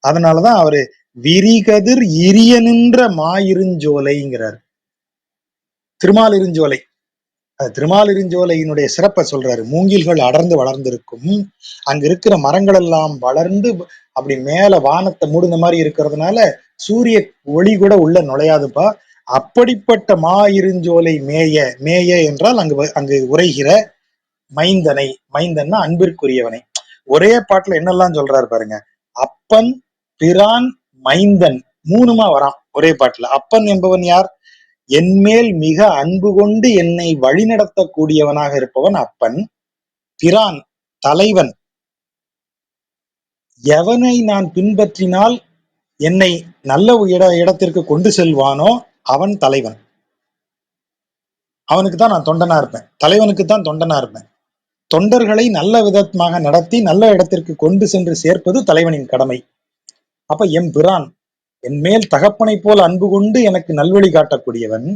அதனாலதான் அவரு விரிகதிர் இரிய நின்ற மாயிருஞ்சோலைங்கிறார். திருமாலிருஞ்சோலை. திருமாலிருஞ்சோலையினுடைய சிறப்பை சொல்றாரு. மூங்கில்கள் அடர்ந்து வளர்ந்திருக்கும், அங்க இருக்கிற மரங்கள் எல்லாம் வளர்ந்து அப்படி மேல வானத்தை மூடுன மாதிரி இருக்கிறதுனால சூரிய ஒளி கூட உள்ள நுழையாதுப்பா. அப்படிப்பட்ட மாயிருஞ்சோலை மேய, மேய என்றால் அங்கு உரைகிற மைந்தனை, மைந்தன்னா அன்பிற்குரியவனை. ஒரே பாட்டுல என்னெல்லாம் சொல்றாரு பாருங்க. அப்பன், பிரான், மைந்தன், மூணுமா வரான் ஒரே பாட்டுல. அப்பன் என்பவன் யார்? என்மேல் மிக அன்பு கொண்டு என்னை வழிநடத்தக்கூடியவனாக இருப்பவன் அப்பன். பிரான் தலைவன், எவனை நான் பின்பற்றினால் என்னை நல்ல இடத்திற்கு கொண்டு செல்வானோ அவன் தலைவன். அவனுக்கு தான் நான் தொண்டனா இருப்பேன், தலைவனுக்கு தான் தொண்டனா இருப்பேன். தொண்டர்களை நல்ல விதமாக நடத்தி நல்ல இடத்திற்கு கொண்டு சென்று சேர்ப்பது தலைவனின் கடமை. அப்ப என் பிரான், என் மேல் தகப்பனை போல் அன்பு கொண்டு எனக்கு நல்வழி காட்டக்கூடியவன்,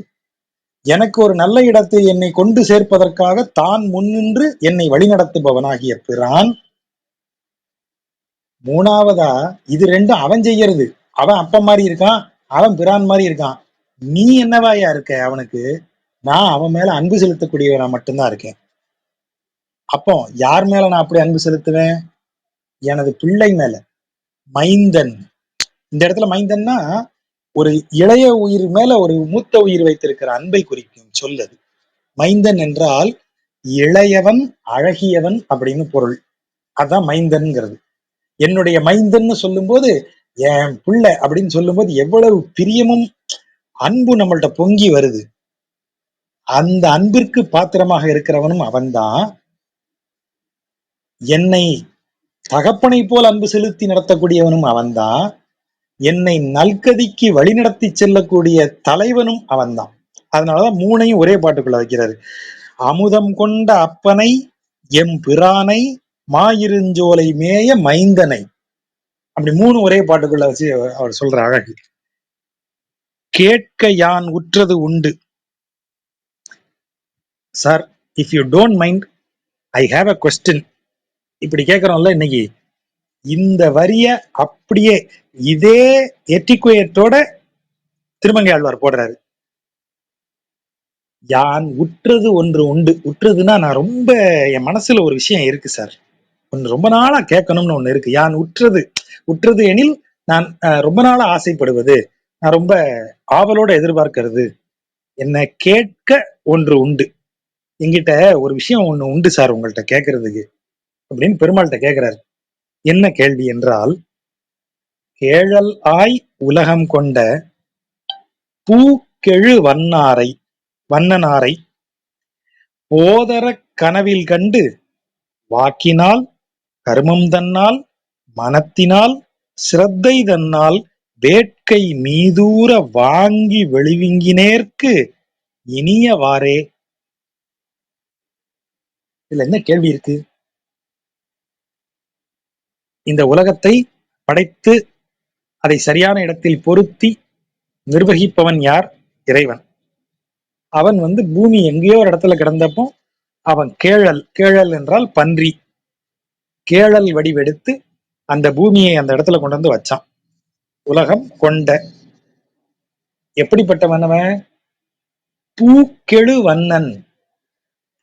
எனக்கு ஒரு நல்ல இடத்தை என்னை கொண்டு சேர்ப்பதற்காக தான் முன்னின்று என்னை வழிநடத்துபவனாகிய பிரான். மூணாவதா இது ரெண்டும் அவன் செய்யறது. அவன் அப்பன் மாதிரி இருக்கான், அவன் பிரான் மாதிரி இருக்கான். நீ என்னவாயா இருக்க அவனுக்கு? நான் அவன் மேல அன்பு செலுத்தக்கூடியவனா மட்டும்தான் இருக்கேன். அப்போ யார் மேல நான் அப்படி அன்பு செலுத்துவேன்? எனது பிள்ளை மேல. மைந்தன், இந்த இடத்துல மைந்தன்னா ஒரு இளைய உயிர் மேல ஒரு மூத்த உயிர் வைத்திருக்கிற அன்பை குறிக்கும் சொல்லது. மைந்தன் என்றால் இளையவன், அழகியவன் அப்படின்னு பொருள். அதான் மைந்தன்கிறது. என்னுடைய மைந்தன்னு சொல்லும் போது, என் பிள்ளை அப்படின்னு சொல்லும் போது எவ்வளவு பிரியமும் அன்பு நம்மள்ட்ட பொங்கி வருது. அந்த அன்பிற்கு பாத்திரமாக இருக்கிறவனும் அவன்தான். என்னை தகப்பனை போல் அன்பு செலுத்தி நடத்தக்கூடியவனும் அவன்தான். என்னை நல்கதிக்கு வழிநடத்தி செல்லக்கூடிய தலைவனும் அவன்தான். அதனாலதான் மூணையும் ஒரே பாட்டுக்குள்ள வைக்கிறாரு. அமுதம் கொண்ட அப்பனை, எம் பிரானை, மாயிருஞ்சோலை மேய மைந்தனை. அப்படி மூணு ஒரே பாட்டுக்குள்ள வச்சு அவர் சொல்ற அழகு. கேட்க யான் உற்றது உண்டு. Sir, if you don't mind, I have a question. இப்படி கேட்கிறோம்ல இன்னைக்கு. இந்த வரிய அப்படியே இதே எட்டிக்குயத்தோட திருமங்கை ஆழ்வார் போடுறாரு. யான் உற்றது ஒன்று உண்டு. உற்றதுன்னா நான் ரொம்ப, என் மனசுல ஒரு விஷயம் இருக்கு சார், ஒன்று ரொம்ப நாளா கேட்கணும்னு ஒண்ணு இருக்கு. யான் உற்றது, உற்றது எனில் நான் ரொம்ப நாளா ஆசைப்படுவது, நான் ரொம்ப ஆவலோட எதிர்பார்க்கிறது, என்ன கேட்க ஒன்று உண்டு. என்கிட்ட ஒரு விஷயம் ஒண்ணு உண்டு சார் உங்கள்கிட்ட கேட்கறதுக்கு அப்படின்னு பெருமாள்கிட்ட கேட்கிறாரு. என்ன கேள்வி என்றால், கேழல் ஆய் உலகம் கொண்ட பூக்கெழு வண்ணனாரை போதர கனவில் கண்டு வாக்கினால், கருமம் தன்னால், மனத்தினால், சிரத்தை தன்னால் வேட்கை மீதூர வாங்கி வெளிவிங்கினேற்கு இனியவாறே. இதுல என்ன கேள்வி இருக்கு? இந்த உலகத்தை படைத்து அதை சரியான இடத்தில் பொருத்தி நிர்வகிப்பவன் யார்? இறைவன். அவன் பூமி எங்கேயோ ஒரு இடத்துல கிடந்தப்போ அவன் கேழல் என்றால் பன்றி, கேழல் வடிவெடுத்து அந்த பூமியை அந்த இடத்துல கொண்டு வந்து வச்சான். உலகம் கொண்ட எப்படிப்பட்டவன் அவன்? பூக்கெழு வண்ணன்,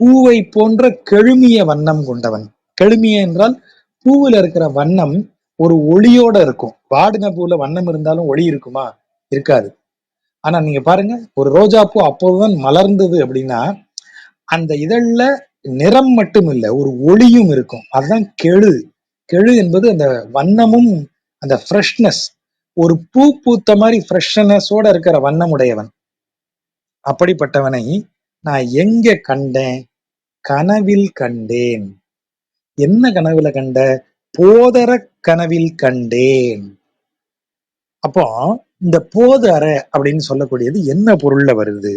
பூவை போன்ற கெழுமிய வண்ணம் கொண்டவன். கெழுமிய என்றால் பூவில் இருக்கிற வண்ணம் ஒரு ஒளியோட இருக்கும். வாடின பூல வண்ணம் இருந்தாலும் ஒளி இருக்குமா? இருக்காது. ஆனா நீங்க பாருங்க, ஒரு ரோஜா பூ அப்போதுதான் மலர்ந்தது அப்படின்னா அந்த இதழ்ல நிறம் மட்டும் இல்லை, ஒரு ஒளியும் இருக்கும். அதுதான் கெழு. கெழு என்பது அந்த வண்ணமும் அந்த ஃப்ரெஷ்னஸ், ஒரு பூ பூத்த மாதிரி ஃப்ரெஷ்னஸோட இருக்கிற வண்ணம் உடையவன். அப்படிப்பட்டவனை நான் எங்க கண்டேன்? கனவில் கண்டேன். என்ன கனவுல கண்ட? போதர கனவில் கண்டேன். அப்போ இந்த போது அறை அப்படின்னு சொல்லக்கூடியது என்ன பொருள்ல வருது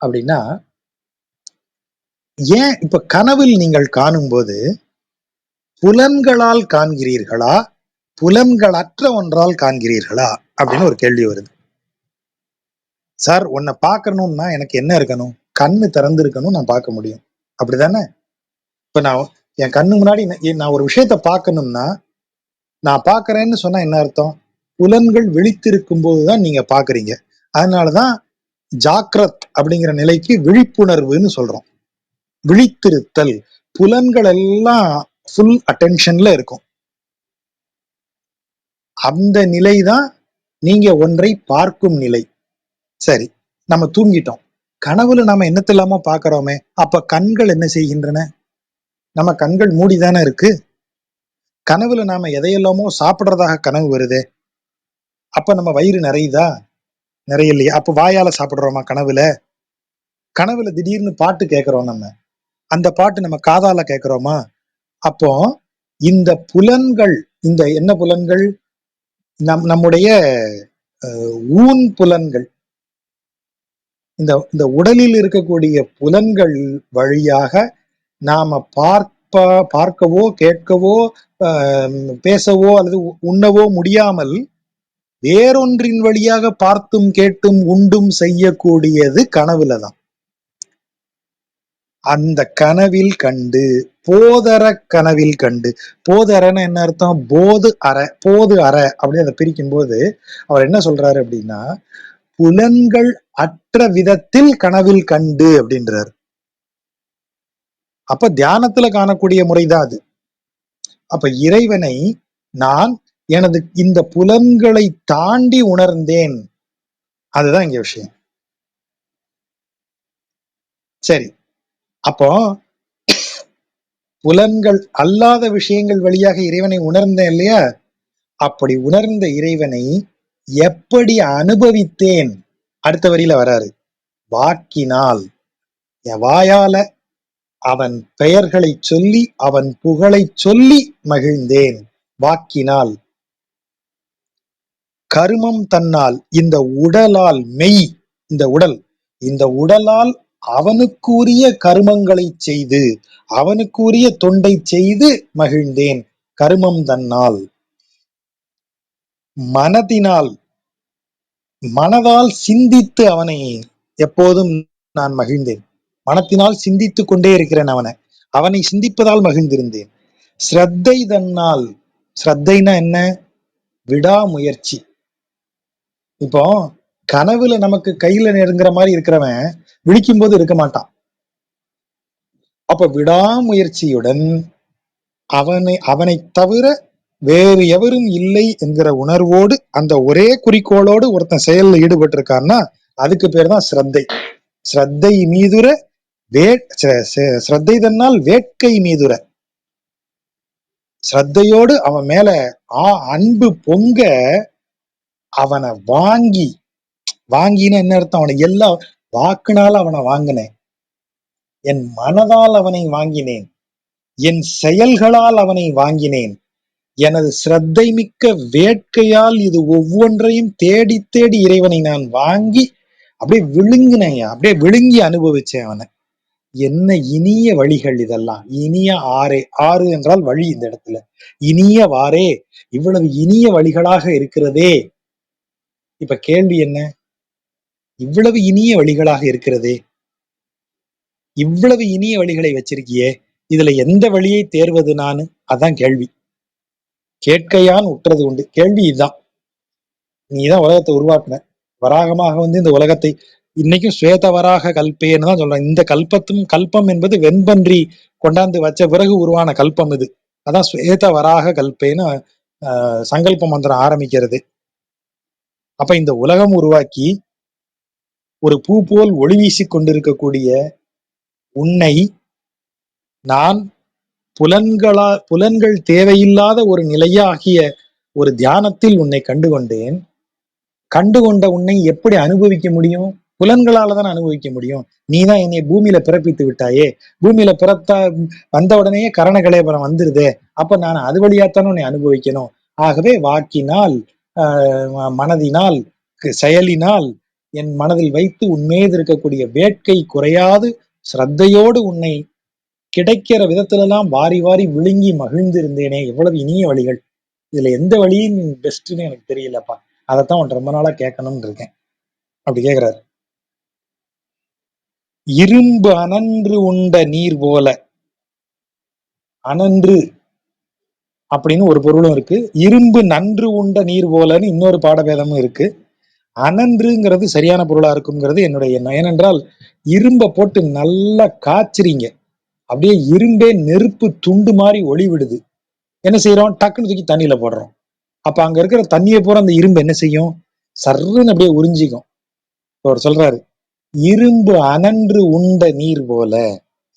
அப்படின்னா, ஏன் இப்ப கனவில் நீங்கள் காணும்போது புலன்களால் காண்கிறீர்களா, புலன்களற்ற ஒன்றால் காண்கிறீர்களா அப்படின்னு ஒரு கேள்வி வருது. சார், உன்னை பார்க்கணும்னா எனக்கு என்ன இருக்கணும்? கண்ணு திறந்து இருக்கணும், நான் பார்க்க முடியும். அப்படிதானே? இப்ப நான் என் கண்ணு முன்னாடி நான் ஒரு விஷயத்த பார்க்கணும்னா, நான் பார்க்கறேன்னு சொன்னா என்ன அர்த்தம்? புலன்கள் விழித்திருக்கும் போதுதான் நீங்க பார்க்கறீங்க. அதனாலதான் ஜாக்ரத் அப்படிங்கிற நிலைக்கு விழிப்புணர்வுன்னு சொல்றோம். விழித்திருத்தல், புலன்கள் எல்லாம் ஃபுல் அட்டென்ஷன்ல இருக்கும். அந்த நிலைதான் நீங்க ஒன்றை பார்க்கும் நிலை. சரி, நம்ம தூங்கிட்டோம். கனவுல நாம என்னத்தில்லாம பார்க்கிறோமே, அப்ப கண்கள் என்ன செய்கின்றன? நம்ம கண்கள் மூடிதானே இருக்கு. கனவுல நாம எதையெல்லாமோ சாப்பிடுறதாக கனவு வருதே, அப்ப நம்ம வயிறு நிறையுதா? நிறையலையா? அப்ப வாயால சாப்பிடுறோமா கனவுல? கனவுல திடீர்னு பாட்டு கேட்கிறோம் நம்ம. அந்த பாட்டு நம்ம காதால கேட்கிறோமா? அப்போ இந்த புலன்கள், இந்த என்ன புலன்கள்? நம்முடைய ஊன் புலன்கள், இந்த இந்த உடலில் இருக்கக்கூடிய புலன்கள் வழியாக நாம பார்க்கவோ கேட்கவோ பேசவோ அல்லது உண்ணவோ முடியாமல் வேறொன்றின் வழியாக பார்த்தும் கேட்டும் உண்டும் செய்யக்கூடியது கனவுலதான். அந்த கனவில் கண்டு, போதர கனவில் கண்டு, போதரன்னு என்ன அர்த்தம்? போது அற, போது அற அப்படின்னு அதை பிரிக்கும் போது அவர் என்ன சொல்றாரு அப்படின்னா, புலன்கள் அற்ற விதத்தில் கனவில் கண்டு அப்படின்றாரு. அப்ப தியானத்துல காணக்கூடிய முறைதான் அது. அப்ப இறைவனை நான் எனது இந்த புலன்களை தாண்டி உணர்ந்தேன். அதுதான் இங்க விஷயம். சரி, அப்போ புலன்கள் அல்லாத விஷயங்கள் வழியாக இறைவனை உணர்ந்தேன் இல்லையா? அப்படி உணர்ந்த இறைவனை எப்படி அனுபவித்தேன்? அடுத்த வரியில வராரு. வாக்கினால், என் வாயால அவன் பெயர்களை சொல்லி அவன் புகழை சொல்லி மகிழ்ந்தேன். வாக்கினால், கருமம் தன்னால், இந்த உடலால், மெய் இந்த உடல், இந்த உடலால் அவனுக்குரிய கருமங்களை செய்து அவனுக்குரிய தொண்டை செய்து மகிழ்ந்தேன். கருமம் தன்னால். மனதினால், மனதால் சிந்தித்து அவனை எப்போதும் நான் மகிழ்ந்தேன். மனத்தினால் சிந்தித்துக் கொண்டே இருக்கிறேன் அவனை சிந்திப்பதால் மகிழ்ந்திருந்தேன். ஸ்ரத்தை தன்னால், ஸ்ரத்தைனா என்ன? விடாமுயற்சி. இப்போ கனவுல நமக்கு கையில நெருங்குற மாதிரி இருக்கிறவன் விழிக்கும் போது இருக்க மாட்டான். அப்ப விடாமுயற்சியுடன் அவனை தவிர வேறு எவரும் இல்லை என்கிற உணர்வோடு அந்த ஒரே குறிக்கோளோடு ஒருத்தன் செயல்ல ஈடுபட்டு இருக்கான்னா அதுக்கு பேர் தான் ஸ்ரத்தை. ஸ்ரத்தை மீதுர ஸ்ரத்தை தன்னால் வேட்கை மீதுர, ஸ்ரத்தையோடு அவன் மேல அன்பு பொங்க அவனை வாங்கின என்ன அர்த்தம்? அவனை எல்லாம் வாக்குனால அவனை வாங்கினேன், என் மனதால் அவனை வாங்கினேன், என் செயல்களால் அவனை வாங்கினேன், எனது ஸ்ரத்தை மிக்க வேட்கையால் இது ஒவ்வொன்றையும் தேடி தேடி இறைவனை நான் வாங்கி அப்படியே விழுங்கினேன், அப்படியே விழுங்கி அனுபவிச்சேன் அவனை. என்ன இனிய வழிகள் இதெல்லாம்! இனிய ஆறே, ஆறு என்றால் வழி. இந்த இடத்துல இனிய வாரே, இவ்வளவு இனிய வழிகளாக இருக்கிறதே. இப்ப கேள்வி என்ன? இவ்வளவு இனிய வழிகளாக இருக்கிறதே, இவ்வளவு இனிய வழிகளை வச்சிருக்கியே, இதுல எந்த வழியை தேர்வது நானு? அதான் கேள்வி. கேட்கையான் உற்றது உண்டு. கேள்வி இதுதான். நீதான் உலகத்தை உருவாக்குன, வராகமாக இந்த உலகத்தை இன்னைக்கும் ஸ்வேத வராக கல்பேன்னு தான் சொல்றேன். இந்த கல்பம் என்பது வெண்பன்றி கொண்டாந்து வச்ச பிறகு உருவான கல்பம் இது. அதான் ஸ்வேத வராக கல்பேன்னு சங்கல்ப மந்திரம் ஆரம்பிக்கிறது. அப்ப இந்த உலகம் உருவாக்கி ஒரு பூ போல் ஒளி வீசி கொண்டிருக்கக்கூடிய உன்னை நான் புலன்கள் தேவையில்லாத ஒரு நிலையாகிய ஒரு தியானத்தில் உன்னை கண்டுகொண்டேன். கண்டுகொண்ட உன்னை எப்படி அனுபவிக்க முடியும்? புலன்களால தான் அனுபவிக்க முடியும். நீதான் என்னை பூமியில பிறப்பித்து விட்டாயே. பூமியில வந்த உடனேயே கரண கலேபரம் வந்துருதே. அப்ப நான் அது வழியாத்தானே உன்னை அனுபவிக்கணும். ஆகவே வாக்கினால் மனதினால் செயலினால் என் மனதில் வைத்து உன்மீது இருக்கக்கூடிய வேட்கை குறையாது ஸ்ரத்தையோடு உன்னை கிடைக்கிற விதத்திலெல்லாம் வாரி வாரி விழுங்கி மகிழ்ந்து இருந்தேனே, எவ்வளவு இனிய வழிகள். இதுல எந்த வழியும் பெஸ்ட்ன்னு எனக்கு தெரியலப்பா. அதைத்தான் உன்ட்ட ரொம்ப நாளா கேட்கணும்னு இருக்கேன். அப்படி கேக்குறாரு. இரும்பு அனன்று உண்ட நீர் போல. அனன்று அப்படின்னு ஒரு பொருளும் இருக்கு, இரும்பு நன்று உண்ட நீர் போலன்னு இன்னொரு பாடபேதமும் இருக்கு. அனன்றுங்கிறது சரியான பொருளா இருக்குங்கிறது என்னுடைய எண்ணம். ஏனென்றால் இரும்பை போட்டு நல்லா காய்ச்சுறீங்க, அப்படியே இரும்பே நெருப்பு துண்டு மாதிரி ஒளி விடுது. என்ன செய்யறோம்? டக்குன்னு தூக்கி தண்ணியில போடுறோம். அப்ப அங்க இருக்கிற தண்ணியை பூரா அந்த இரும்பு என்ன செய்யும்? சர்ன்னு அப்படியே உறிஞ்சிக்கும். அவர் சொல்றாரு, இரும்பு அனன்று உண்ட நீர் போல.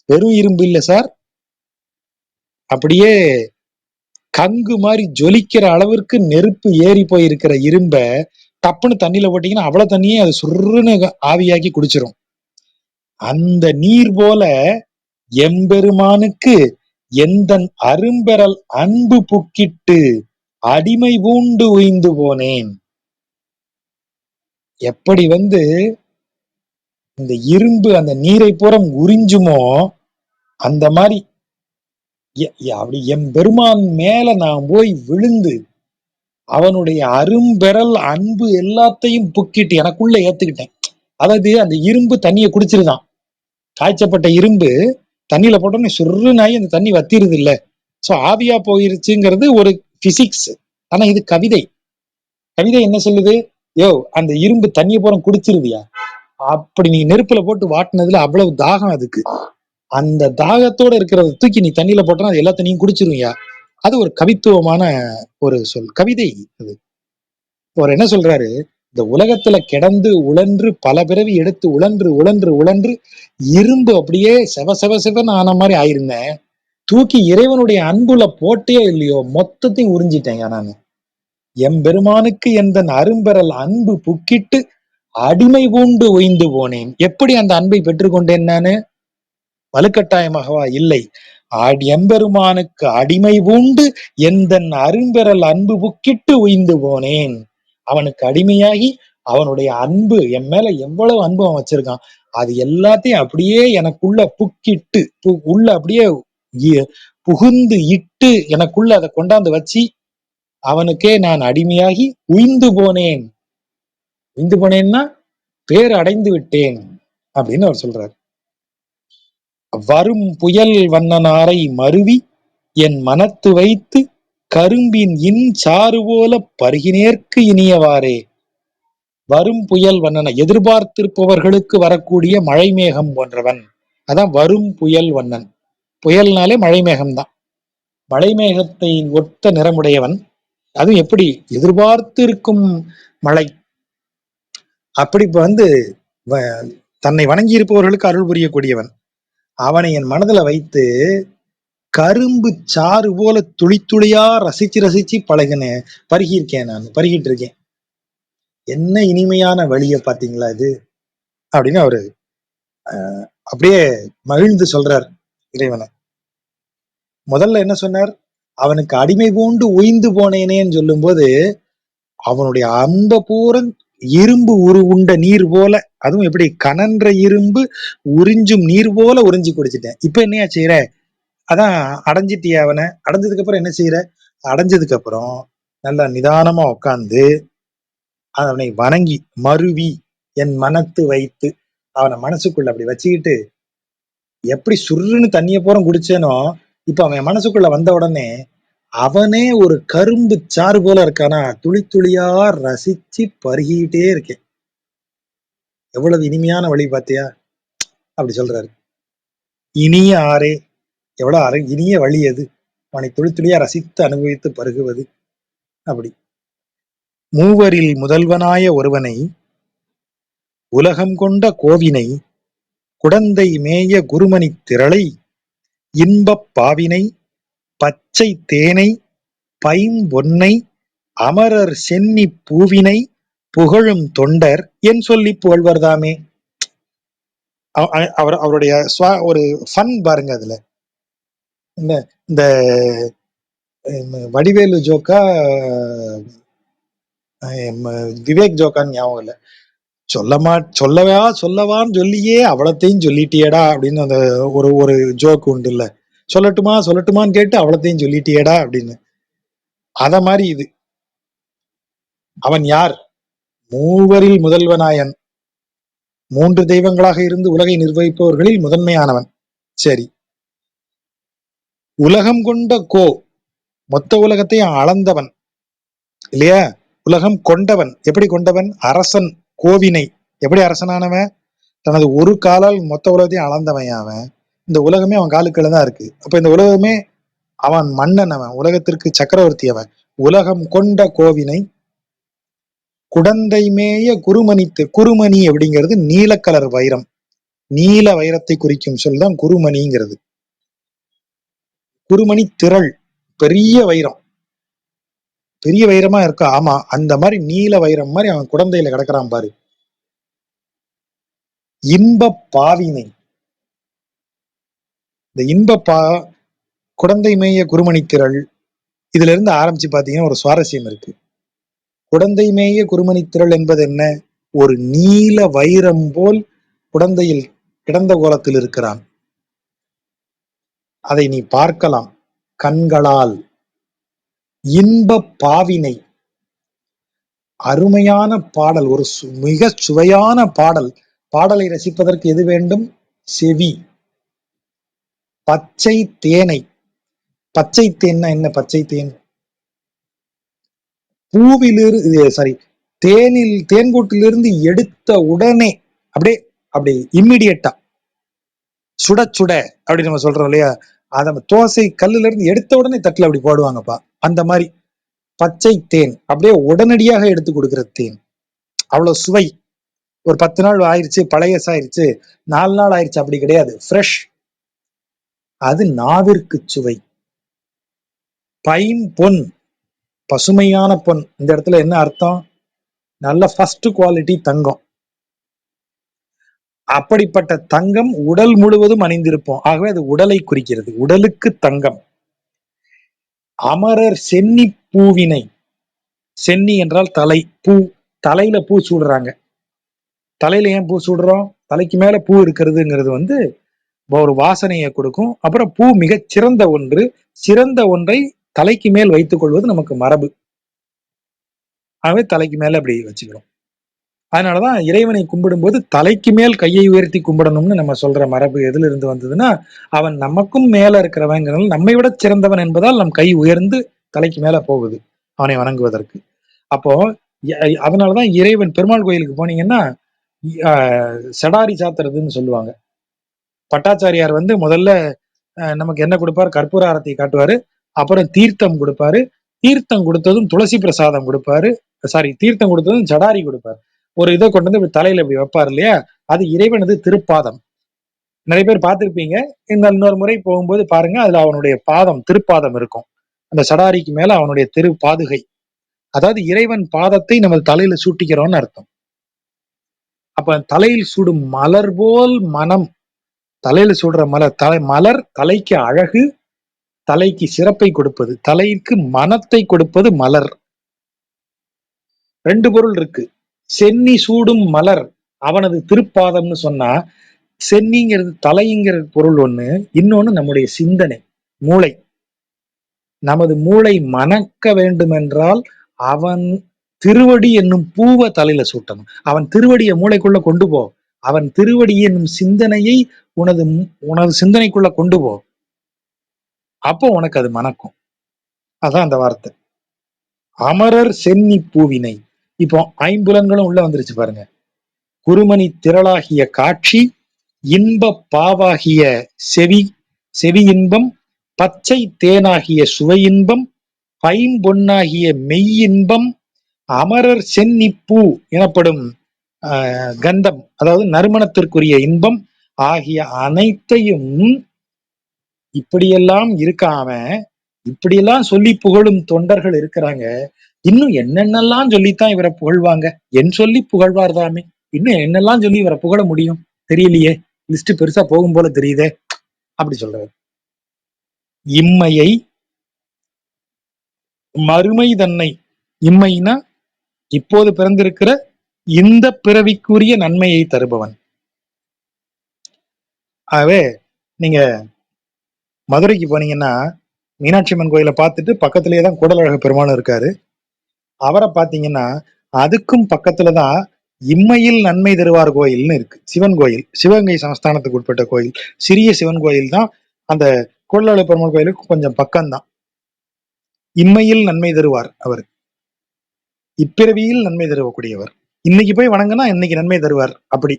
வெறும் இரும்பு இல்ல சார், அப்படியே கங்கு மாதிரி ஜொலிக்கிற அளவிற்கு நெருப்பு ஏறி போயிருக்கிற இரும்ப டப்புன்னு தண்ணியில போட்டீங்கன்னா அவ்வளவு தண்ணியே அது சுருன்னு ஆவியாக்கி குடிச்சிரும். அந்த நீர் போல எம்பெருமானுக்கு எந்தன் அரும்பெறல் அன்பு புக்கிட்டு அடிமை பூண்டு உய்ந்து போனேன். எப்படி இந்த இரும்பு அந்த நீரை புறம் உறிஞ்சுமோ அந்த மாதிரி அப்படி எம்பெருமான் மேல நான் போய் விழுந்து அவனுடைய அரும்பெறல் அன்பு எல்லாத்தையும் புக்கிட்டு எனக்குள்ள ஏத்துக்கிட்டேன். அதாவது அந்த இரும்பு தண்ணியை குடிச்சிருதான். காய்ச்சப்பட்ட இரும்பு தண்ணியில போட்டோன்னே சுருநாயி அந்த தண்ணி வத்திருது இல்ல, சோ ஆவியா போயிருச்சுங்கிறது ஒரு பிசிக்ஸ். ஆனா இது கவிதை. கவிதை என்ன சொல்லுது? யோ, அந்த இரும்பு தண்ணியை பூரா குடிச்சிருதியா? அப்படி நீ நெருப்புல போட்டு வாட்டினதுல அவ்வளவு தாகம் அதுக்கு. அந்த தாகத்தோட இருக்கிறத தூக்கி நீ தண்ணியில போட்டா அது எல்லா தண்ணியும் குடிச்சிருவியா? அது ஒரு கவித்துவமான ஒரு சொல், கவிதை அது. அவர் என்ன சொல்றாரு? இந்த உலகத்துல கிடந்து உழன்று பல பிறவி எடுத்து உழன்று உழன்று உழன்று இரும்பு அப்படியே செவ செவ செவன்னு ஆன மாதிரி ஆயிருந்தேன். தூக்கி இறைவனுடைய அன்புல போட்டே இல்லையோ மொத்தத்தையும் உறிஞ்சிட்டேங்க நான். எம்பெருமானுக்கு எந்தன் அரும்பெறல் அன்பு புக்கிட்டு அடிமை பூண்டு உய்ந்து போனேன். எப்படி அந்த அன்பை பெற்றுக்கொண்டேன் நானு? வலுக்கட்டாயமாகவா? இல்லை. எம்பெருமானுக்கு அடிமை பூண்டு எந்தன் அரும்பெறல் அன்பு புக்கிட்டு உய்ந்து போனேன். அவனுக்கு அடிமையாகி அவனுடைய அன்பு என் மேல எவ்வளவு அன்பு அவன் வச்சிருக்கான் அது எல்லாத்தையும் அப்படியே எனக்குள்ள புக்கிட்டு உள்ள அப்படியே புகுந்து இட்டு எனக்குள்ள அதை கொண்டாந்து வச்சு அவனுக்கே நான் அடிமையாகி உய்ந்து போனேன். உய்ந்து போனேன்னா பேர் அடைந்து விட்டேன் அப்படின்னு அவர் சொல்றார். வரும் புயல் வண்ணனாரை மருவி என் மனத்து வைத்து கரும்பின் இன் சாறு போல பருகினேற்கு இனியவாறே. வரும் புயல் வண்ணன, எதிர்பார்த்திருப்பவர்களுக்கு வரக்கூடிய மழை மேகம் போன்றவன். அதான் வரும் புயல் வண்ணன். புயல்னாலே மழை மேகம்தான். மழை மேகத்தை ஒத்த நிறமுடையவன். அதுவும் எப்படி? எதிர்பார்த்து இருக்கும் மழை. அப்படி தன்னை வணங்கி இருப்பவர்களுக்கு அருள் புரியக்கூடியவன். அவனை என் மனதுல வைத்து கரும்பு சாறு போல துளி துளியா ரசிச்சு ரசிச்சு பருகியிருக்கேன். நான் பருகிட்டு இருக்கேன். என்ன இனிமையான வழிய பாத்தீங்களா இது அப்படின்னு அவரு அப்படியே மகிழ்ந்து சொல்றார் இறைவனை. முதல்ல என்ன சொன்னார்? அவனுக்கு அடிமை பூண்டு உய்ந்து போனேனேன்னு சொல்லும் போது அவனுடைய அன்ப பூரன் இரும்பு உண்ட நீர் போல, அதுவும் எப்படி கனன்ற இரும்பு உறிஞ்சும் நீர் போல உறிஞ்சி குடிச்சிட்டேன். இப்ப என்னையா செய்யற? அதான் அடைஞ்சிட்டிய அவனை. அடைஞ்சதுக்கு அப்புறம் என்ன செய்யற? அடைஞ்சதுக்கு அப்புறம் நல்லா நிதானமா உட்காந்து அவனை வணங்கி மருவி என் மனத்து வைத்து அவனை மனசுக்குள்ள அப்படி வச்சுக்கிட்டு எப்படி சுருன்னு தண்ணிய பூரம் குடிச்சேனோ இப்ப அவன் மனசுக்குள்ள வந்த உடனே அவனே ஒரு கரும்பு சாறு போல இருக்கானா, துளி துளியா ரசிச்சு பருகிட்டே இருக்கேன். எவ்வளவு இனிமையான வழி பாத்தியா? அப்படி சொல்றாரு. இனிய ஆறே, எவ்வளவு இனிய வழி அது, அவனை துளி துளியா ரசித்து அனுபவித்து பருகுவது. அப்படி மூவரில் முதல்வனாய ஒருவனை, உலகம் கொண்ட கோவினை, குடந்தை மேய குருமணி திரளை, இன்பப் பாவினை, பச்சை தேனை, பைம்பொன்னை, அமரர் சென்னி பூவினை புகழும் தொண்டர் என் சொல்லி புகழ்வர்தாமே. அவருடைய ஒரு ஃபன் பாருங்க அதுல. இந்த வடிவேலு ஜோக்கா விவேக் ஜோக்கான்னு ஞாபகம் இல்ல. சொல்லவான்னு சொல்லியே அவ்வளத்தையும் சொல்லிட்டியேடா அப்படின்னு அந்த ஒரு ஒரு ஜோக் உண்டு இல்ல. சொல்லட்டுமான்னு கேட்டு அவ்வளத்தையும் சொல்லிட்டியேடா அப்படின்னு. அத மாதிரி இது. அவன் யார்? மூவரில் முதல்வனாயன், 3 தெய்வங்களாக இருந்து உலகை நிர்வகிப்பவர்களில் முதன்மையானவன். சரி, உலகம் கொண்ட கோ, மொத்த உலகத்தையும் அளந்தவன் இல்லையா? உலகம் கொண்டவன், எப்படி கொண்டவன்? அரசன், கோவினை எப்படி அரசனானவன்? தனது ஒரு காலால் மொத்த உலகத்தையும் அளந்தவன் அவன். இந்த உலகமே அவன் காலுக்குள்ள தான் இருக்கு. அப்ப இந்த உலகமே அவன் மன்னன், அவன் உலகத்திற்கு சக்கரவர்த்தி. அவன் உலகம் கொண்ட கோவினை குடந்தை மேய குருமணித்து, குருமணி அப்படிங்கிறது நீல கலர் வைரம், நீல வைரத்தை குறிக்கும் சொல் தான் குருமணிங்கிறது. குருமணி திரள், பெரிய வைரம், பெரிய வைரமா இருக்கா? ஆமா, அந்த மாதிரி நீல வைரம் மாதிரி அவன் குடந்தையில கிடக்குறான் பாரு. இன்ப பாவினை, இந்த குடந்தை மேய குருமணி திரள், இதுல இருந்து ஆரம்பிச்சு பாத்தீங்கன்னா ஒரு சுவாரஸ்யம் இருக்கு. குடந்தை மேய குருமணி திரள் என்பது என்ன? ஒரு நீல வைரம் போல் குடந்தையில் கிடந்த கோலத்தில் இருக்கிறான். அதை நீ பார்க்கலாம் கண்களால். இன்ப பாவினை, அருமையான பாடல், ஒரு மிக சுவையான பாடல். பாடலை ரசிப்பதற்கு எது வேண்டும்? செவி. பச்சை தேனை, பச்சை தேன்னா என்ன? பச்சை தேன் தேன்கூட்டிலிருந்து எடுத்த உடனே அப்படியே அப்படி இம்மிடியட்டா சுட சுட அப்படி நம்ம சொல்றோம் இல்லையா? அத தோசை கல்லுல இருந்து எடுத்த உடனே தட்டுல அப்படி போடுவாங்கப்பா. அந்த மாதிரி பச்சை தேன் அப்படியே உடனடியாக எடுத்து கொடுக்கிற தேன். அவ்வளவு சுவை. ஒரு 10 நாள் ஆயிடுச்சு, பழையசாயிருச்சு, 4 நாள் ஆயிடுச்சு, அப்படி கிடையாது, ஃப்ரெஷ். அது நாவிற்கு சுவை. பைம்பொன், பசுமையான பொன். இந்த இடத்துல என்ன அர்த்தம்? நல்ல ஃபர்ஸ்ட் குவாலிட்டி தங்கம். அப்படிப்பட்ட தங்கம் உடல் முழுவதும் அணிந்திருப்போம். ஆகவே அது உடலை குறிக்கிறது, உடலுக்கு தங்கம். அமரர் சென்னி பூவினை, சென்னி என்றால் தலை, பூ, தலையில பூ சூடுறாங்க. தலையில ஏன் பூ சூடுறோம்? தலைக்கு மேல பூ இருக்கிறதுங்கிறது ஒரு வாசனையை கொடுக்கும். அப்புறம் பூ மிகச் சிறந்த ஒன்று, சிறந்த ஒன்றை தலைக்கு மேல் வைத்துக் கொள்வது நமக்கு மரபு. ஆகவே தலைக்கு மேல அப்படி வச்சுக்கிறோம். அதனாலதான் இறைவனை கும்பிடும் போது தலைக்கு மேல் கையை உயர்த்தி கும்பிடணும்னு நம்ம சொல்ற மரபு எதுல இருந்து வந்ததுன்னா, அவன் நமக்கும் மேல இருக்கிறவங்கிறனால, நம்மை விட சிறந்தவன் என்பதால் நம் கை உயர்ந்து தலைக்கு மேல போகுது அவனை வணங்குவதற்கு. அப்போ அதனாலதான் இறைவன் பெருமாள் கோயிலுக்கு போனீங்கன்னா சடாரி சாத்துறதுன்னு சொல்லுவாங்க. பட்டாச்சாரியார் முதல்ல நமக்கு என்ன கொடுப்பார்? கற்பூர ஆரத்தி காட்டுவாரு. அப்புறம் தீர்த்தம் கொடுப்பாரு. தீர்த்தம் கொடுத்ததும் துளசி பிரசாதம் கொடுப்பாரு. தீர்த்தம் கொடுத்ததும் சடாரி கொடுப்பாரு. ஒரு இதை கொண்டு இப்படி தலையில இப்படி வைப்பாரு இல்லையா? அது இறைவனது திருப்பாதம். நிறைய பேர் பார்த்திருப்பீங்க. இன்னொரு முறை போகும்போது பாருங்க, அதுல அவனுடைய பாதம், திருப்பாதம் இருக்கும். அந்த சடாரிக்கு மேல அவனுடைய திரு பாதுகை. அதாவது இறைவன் பாதத்தை நம்ம தலையில சூட்டிக்கிறோம்னு அர்த்தம். அப்ப தலையில் சூடும் மலர் போல் மனம், தலையில சூடுற மலர் தலைக்கு அழகு, தலைக்கு சிறப்பை கொடுப்பது, தலைக்கு மனத்தை கொடுப்பது மலர். 2 பொருள் இருக்கு. சென்னி சூடும் மலர் அவனது திருப்பாதம்னு சொன்னா, சென்னிங்கிறது தலைங்கிற பொருள் ஒண்ணு, இன்னொன்னு நம்முடைய சிந்தனை, மூளை. நமது மூளை மணக்க வேண்டும் என்றால் அவன் திருவடி என்னும் பூவை தலையில சூட்டணும். அவன் திருவடியை மூளைக்குள்ள கொண்டு போ. அவன் திருவடி என்னும் சிந்தனையை உனது சிந்தனைக்குள்ள கொண்டு போ. அப்போ உனக்கு அது மணக்கும். அதான் அந்த வார்த்தை. அமரர் சென்னி பூவினை. இப்போ 5 உள்ள வந்துருச்சு பாருங்க. குருமணி திரளாகிய காட்சி, இன்ப பாவாகிய செவி, செவி இன்பம், பச்சை தேனாகிய சுவை இன்பம், பைம்பொன்னாகிய மெய் இன்பம், அமரர் சென்னிப்பூ எனப்படும் கந்தம், அதாவது நறுமணத்திற்குரிய இன்பம் ஆகிய அனைத்தையும் இப்படியெல்லாம் இருக்காம, இப்படியெல்லாம் சொல்லி புகழும் தொண்டர்கள் இருக்கிறாங்க. இன்னும் என்னென்னலாம் சொல்லித்தான் இவரை புகழ்வாங்க? என் சொல்லி புகழ்வார்தாமே, இன்னும் என்னெல்லாம் சொல்லி இவரை புகழ முடியும் தெரியலையே, லிஸ்ட் பெருசா போகும் போல தெரியுதே, அப்படி சொல்றாரு. இம்மையை மறுமை தன்னை, இம்மைனா இப்போது பிறந்திருக்கிற இந்த பிறவிக்குரிய நன்மையை தருபவன். ஆகவே நீங்க மதுரைக்கு போனீங்கன்னா மீனாட்சி அம்மன் கோயிலை பார்த்துட்டு பக்கத்திலேயே தான் கூடலழக பெருமானும் இருக்காரு. அவரை பார்த்தீங்கன்னா அதுக்கும் பக்கத்துலதான் இம்மையில் நன்மை தருவார் கோயில்னு இருக்கு. சிவன் கோயில், சிவகங்கை சமஸ்தானத்துக்கு உட்பட்ட கோயில், சிறிய சிவன் கோயில் தான். அந்த கூடலழக பெருமாள் கோயிலுக்கு கொஞ்சம் பக்கம்தான். இம்மையில் நன்மை தருவார் அவர், இப்பிறவியில் நன்மை தருவக்கூடியவர். இன்னைக்கு போய் வணங்கினா இன்னைக்கு நன்மை தருவார். அப்படி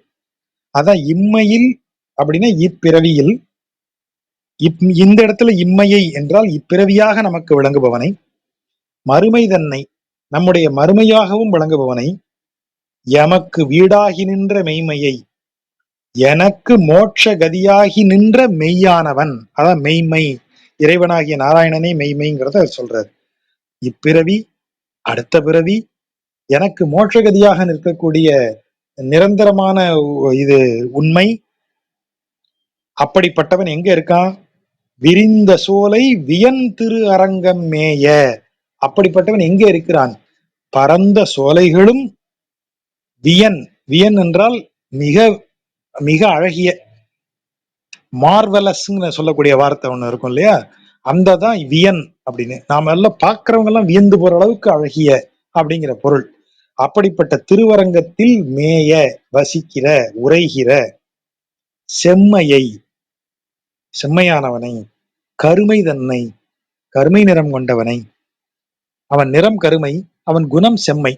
அதான் இம்மையில் அப்படின்னா இப்பிறவியில். இந்த இடத்துல இம்மையை என்றால் இப்பிறவியாக நமக்கு விளங்குபவனை, மறுமை தன்னை நம்முடைய மறுமையாகவும் விளங்குபவனை, எமக்கு வீடாகி நின்ற மெய்மையை, எனக்கு மோட்ச கதியாகி நின்ற மெய்யானவன். அதான் மெய்மை, இறைவனாகிய நாராயணனே மெய்மைங்கிறத சொல்றாரு. இப்பிறவி, அடுத்த பிறவி, எனக்கு மோட்சகதியாக நிற்கக்கூடிய நிரந்தரமான இது உண்மை. அப்படிப்பட்டவன் எங்க இருக்கான்? விரிந்த சோலை வியன் திரு அரங்கம் மேய. அப்படிப்பட்டவன் எங்க இருக்கிறான்? பரந்த சோலைகளும் வியன், வியன் என்றால் மிக மிக அழகிய, மார்வலஸ் சொல்லக்கூடிய வார்த்தை ஒண்ணு இருக்கும் இல்லையா, அந்த தான் வியன் அப்படின்னு. நாம எல்லாம் பார்க்கிறவங்க எல்லாம் வியந்து போற அளவுக்கு அழகிய அப்படிங்கிற பொருள். அப்படிப்பட்ட திருவரங்கத்தில் மேய, வசிக்கிற, உரைகிற, செம்மையை, செம்மையானவனை, கருமை தன்னை, கருமை நிறம் கொண்டவனை. அவன் நிறம் கருமை, அவன் குணம் செம்மை.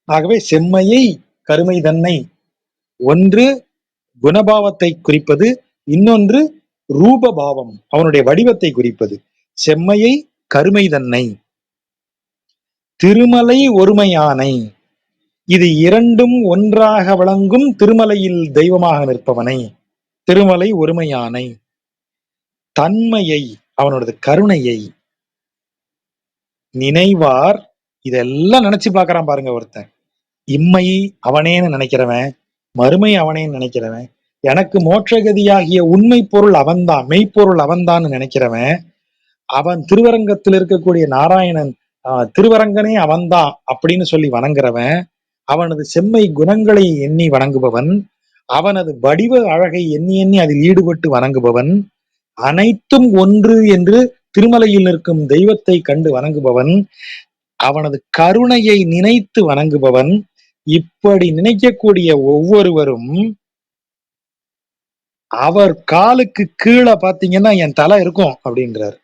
ஆகவே செம்மையை, கருமை தன்னை, ஒன்று குணபாவத்தை குறிப்பது, இன்னொன்று ரூபபாவம், அவனுடைய வடிவத்தை குறிப்பது. செம்மையை, கருமை தன்னை, திருமலை ஒருமையானை, இது இரண்டும் ஒன்றாக விளங்கும் திருமலையில் தெய்வமாக நிற்பவனை, திருமலை ஒருமையானை, தன்மையை, அவனோட கருணையை, நினைவார். இதெல்லாம் நினைச்சு பார்க்கறான் பாருங்க ஒருத்தன். இம்மை அவனேன்னு நினைக்கிறவன், மறுமை அவனேன்னு நினைக்கிறவன், எனக்கு மோட்சகதியாகிய உண்மை பொருள் அவன்தான், மெய்ப்பொருள் அவன்தான் நினைக்கிறவன், அவன் திருவரங்கத்தில் இருக்கக்கூடிய நாராயணன் திருவரங்கனே அவன்தான் அப்படின்னு சொல்லி வணங்குறவன், அவனது செம்மை குணங்களை எண்ணி வணங்குபவன், அவனது வடிவ அழகை எண்ணி எண்ணி அதில் ஈடுபட்டு வணங்குபவன், அனைத்தும் ஒன்று என்று திருமலையில் நிற்கும் தெய்வத்தை கண்டு வணங்குபவன், அவனது கருணையை நினைத்து வணங்குபவன். இப்படி நினைக்கக்கூடிய ஒவ்வொருவரும் அவர் காலுக்கு கீழே பாத்தீங்கன்னா என் தலை இருக்கும் அப்படின்றார்.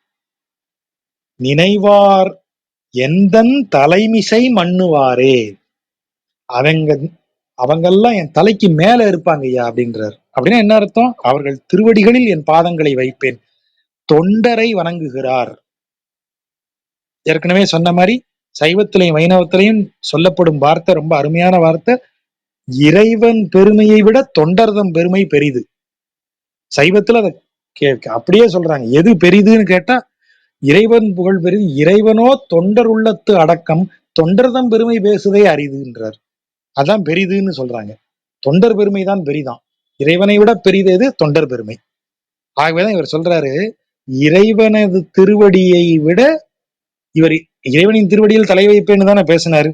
நினைவார் எந்தன் தலைமிசை மண்ணுவாரே, அவங்கெல்லாம் என் தலைக்கு மேல இருப்பாங்க ஐயா அப்படின்றார். அப்படின்னா என்ன அர்த்தம்? அவர்கள் திருவடிகளில் என் பாதங்களை வைப்பேன். தொண்டரை வணங்குகிறார். ஏற்கனவே சொன்ன மாதிரி சைவத்திலையும் வைணவத்திலையும் சொல்லப்படும் வார்த்தை ரொம்ப அருமையான வார்த்தை. இறைவன் பெருமையை விட தொண்டர்தம் பெருமை பெரிது. சைவத்துல அதை அப்படியே சொல்றாங்க. எது பெரிதுன்னு கேட்டா இறைவன் புகழ் பெரிது, இறைவனோ தொண்டர் உள்ளத்து அடக்கம், தொண்டர்தம் பெருமை பேசுவதே அரிதுன்றார். அதான் பெரிதுன்னு சொல்றாங்க. தொண்டர் பெருமை தான் பெரிதான், இறைவனை விட பெரிதது தொண்டர் பெருமை. ஆகவேதான் இவர் சொல்றாரு, இறைவனது திருவடியை விட, இவர் இறைவனின் திருவடியில் தலை வைப்பேன்னு தானே பேசினாரு.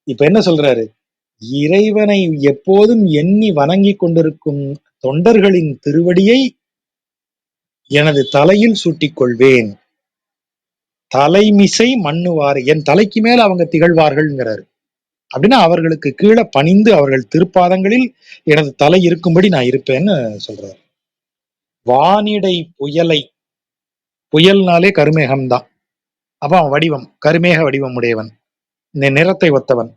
இப்ப என்ன சொல்றாரு? இறைவனை எப்போதும் எண்ணி வணங்கி கொண்டிருக்கும் தொண்டர்களின் திருவடியை எனது தலையில் சூட்டிக் கொள்வேன். தலைமிசை மண்ணுவாறு, என் தலைக்கு மேல அவங்க திகழ்வார்கள்ங்கிறாரு. அப்படின்னா அவர்களுக்கு கீழே பணிந்து அவர்கள் திருப்பாதங்களில் எனது தலை இருக்கும்படி நான் இருப்பேன்னு சொல்றாரு. வானிடை புயலை, புயல்னாலே கருமேகம்தான். அப்ப அவன் வடிவம் கருமேக வடிவம் உடையவன், நிறத்தை ஒத்தவன்.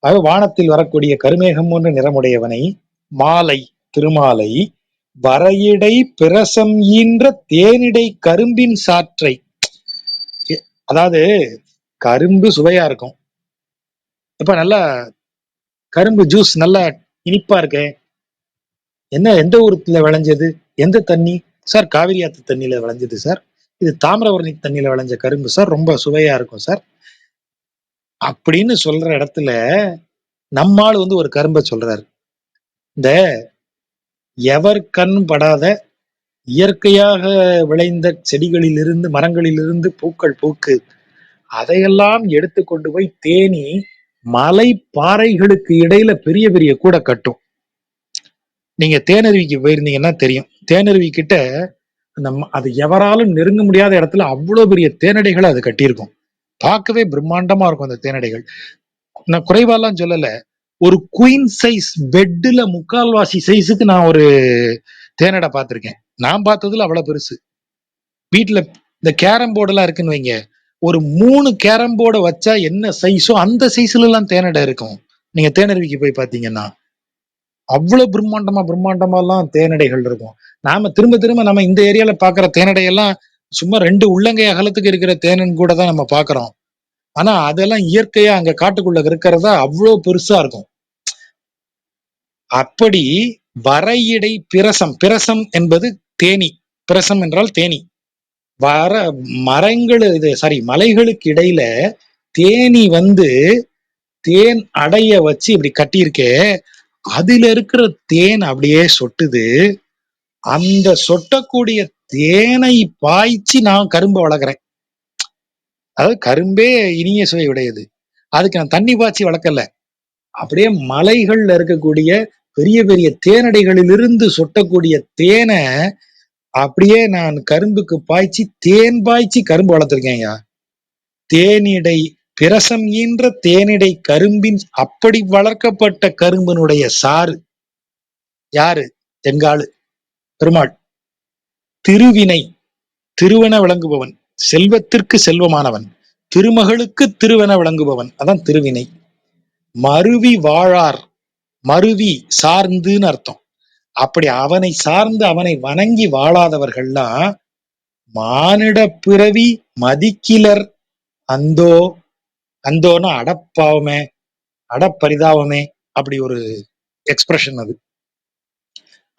ஆக வானத்தில் வரக்கூடிய கருமேகம் போன்ற நிறமுடையவனை, மாலை, திருமாலை, வரையிடை பிரசம் ஈன்ற தேனிடை கரும்பின் சாற்றை. அதாவது கரும்பு சுவையா இருக்கும். இப்ப நல்லா கரும்பு ஜூஸ் நல்லா இனிப்பா இருக்கு. என்ன, எந்த ஊருக்குள்ள விளைஞ்சது, எந்த தண்ணி சார்? காவிரி ஆத்து தண்ணியில விளைஞ்சது சார். இது தாமிரபரணி தண்ணியில விளைஞ்ச கரும்பு சார், ரொம்ப சுவையா இருக்கும் சார் அப்படின்னு சொல்ற இடத்துல நம்மால் ஒரு கரும்பை சொல்றாரு. இந்த எவர் கண் படாத இயற்கையாக விளைந்த செடிகளிலிருந்து, மரங்களிலிருந்து பூக்கள் பூக்கு, அதையெல்லாம் எடுத்து கொண்டு போய் தேனி மலை பாறைகளுக்கு இடையில பெரிய பெரிய கூடை கட்டும். நீங்க தேனருவிக்கு போயிருந்தீங்கன்னா தெரியும். தேனருவி கிட்ட அது எவராலும் நெருங்க முடியாத இடத்துல அவ்வளவு பெரிய தேனடைகளை அது கட்டியிருக்கும். பார்க்கவே பிரம்மாண்டமா இருக்கும் அந்த தேனடைகள். நான் குறைவாலாம் சொல்லல. ஒரு குயின் சைஸ் பெட்ல முக்கால்வாசி சைஸுக்கு நான் ஒரு தேனடை பார்த்திருக்கேன். நான் பார்த்ததுல அவ்வளவு பெருசு. வீட்டுல இந்த கேரம் போர்டு எல்லாம் இருக்குன்னு வைங்க, ஒரு 3 கேரம் போர்டை வச்சா என்ன சைஸோ அந்த சைஸ்ல எல்லாம் தேனடை இருக்கும். நீங்க தேனருவிக்கு போய் பாத்தீங்கன்னா அவ்வளவு பிரம்மாண்டமா எல்லாம் தேனடைகள் இருக்கும். நாம திரும்ப திரும்ப நம்ம இந்த ஏரியால பாக்குற தேனடை எல்லாம் சும்மா 2 உள்ளங்கை அகலத்துக்கு இருக்கிற தேனன் கூட தான் நம்ம பாக்குறோம். ஆனா அதெல்லாம் இயற்கையா அங்க காட்டுக்குள்ள இருக்கிறதா அவ்வளவு பெருசா இருக்கும். அப்படி வரையிடை பிரசம், பிரசம் என்பது தேனி, பிரசம் என்றால் தேனி. வர மரங்கள் இது சாரி மலைகளுக்கு இடையில தேனி வந்து தேன் அடைய வச்சு இப்படி கட்டியிருக்கே, அதுல இருக்கிற தேன் அப்படியே சொட்டுது. அந்த சொட்டக்கூடிய தேனை பாய்ச்சி நான் கரும்பை வளர்க்குறேன். அதாவது கரும்பே இனிய சுவை உடையது. அதுக்கு நான் தண்ணி பாய்ச்சி வளர்க்கல. அப்படியே மலைகள்ல இருக்கக்கூடிய பெரிய பெரிய தேனடைகளிலிருந்து சொட்டக்கூடிய தேனை அப்படியே நான் கரும்புக்கு பாய்ச்சி தேன் பாய்ச்சி கரும்பு வளர்த்திருக்கேன்யா. தேனிடை பிரசம் ஈன்ற தேனிடை கரும்பின் அப்படி வளர்க்கப்பட்ட கரும்பினுடைய சாறு யாரு? எங்காளு பெருமாள். திருவினை, திருவென விளங்குபவன், செல்வத்திற்கு செல்வமானவன், திருமகளுக்கு திருவென விளங்குபவன், அதான் திருவினை. மருவி வாழார், மருவி சார்ந்துன்னு அர்த்தம். அப்படி அவனை சார்ந்து அவனை வணங்கி வாழாதவர்கள்லாம் மானிட பிறவி மதிக்கிலர் அந்தோ. அந்தோன்னா அடப்பாவமே, அடப்பரிதாபமே, அப்படி ஒரு எக்ஸ்பிரஷன் அது.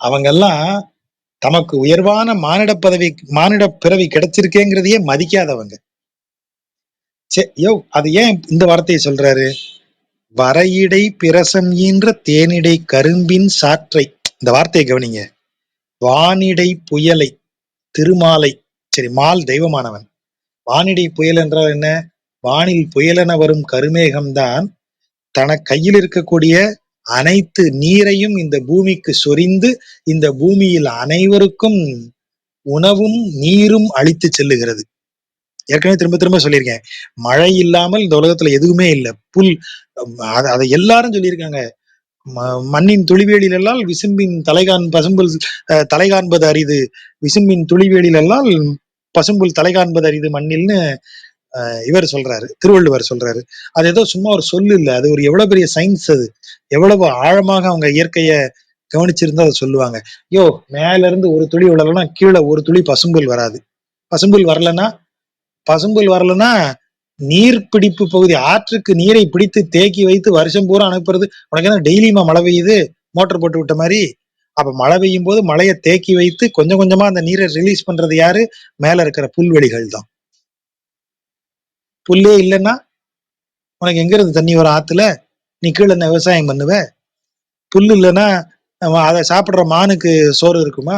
அவங்க எல்லாம் தமக்கு உயர்வான மானிட பிறவி கிடைச்சிருக்கேங்கிறதையே மதிக்காதவங்க. அது ஏன் இந்த வார்த்தையை சொல்றாரு? வரையிடை பிரசம் ஈன்ற தேனிடை கரும்பின் சாற்றை, இந்த வார்த்தையை கவனிங்க. வானிடை புயலை, திருமாலை, சரி மால் தெய்வமானவன். வானிடை புயல் என்றால் என்ன? வானில் புயலென வரும் கருமேகம்தான் தன கையில் இருக்கக்கூடிய அனைத்து நீரையும் இந்த பூமிக்கு சொரிந்து இந்த பூமியில் அனைவருக்கும் உணவும் நீரும் அளித்து செல்லுகிறது. ஏற்கனவே திரும்ப திரும்ப சொல்லியிருக்கேன், மழை இல்லாமல் இந்த உலகத்துல எதுவுமே இல்லை. புல், அதை எல்லாரும் சொல்லியிருக்காங்க. மண்ணின் துளிவேலில் எல்லாம் விசும்பின் பசும்புல் தலை காண்பது அரிது, விசும்பின் துளிவேலில் எல்லாம் பசும்புல் தலை காண்பது அரிது மண்ணில்னு இவர் சொல்றாரு, திருவள்ளுவர் சொல்றாரு. அது ஏதோ சும்மா ஒரு சொல்லு இல்லை, அது ஒரு எவ்வளவு பெரிய சயின்ஸ். அது எவ்வளவு ஆழமாக அவங்க இயற்கைய கவனிச்சிருந்தா அதை சொல்லுவாங்க. மேல இருந்து ஒரு துளி விழலன்னா கீழே ஒரு துளி பசும்புல் வராது. பசும்புல் வரலன்னா நீர் பிடிப்பு பகுதி, ஆற்றுக்கு நீரை பிடித்து தேக்கி வைத்து வருஷம் பூரா அனுப்புறது. உனக்கு என்ன டெய்லியுமா மழை பெய்யுது மோட்டர் போட்டு விட்ட மாதிரி? அப்ப மழை பெய்யும் போது மழையை தேக்கி வைத்து கொஞ்சம் கொஞ்சமா அந்த நீரை ரிலீஸ் பண்றது யாரு? மேல இருக்கிற புல்வெளிகள் தான். புல்லே இல்லைன்னா உனக்கு எங்க இருந்து தண்ணி வரும் ஆத்துல? நீ கீழே என்ன விவசாயம் பண்ணுவ? புல் இல்லைன்னா அதை சாப்பிடுற மானுக்கு சோறு இருக்குமா?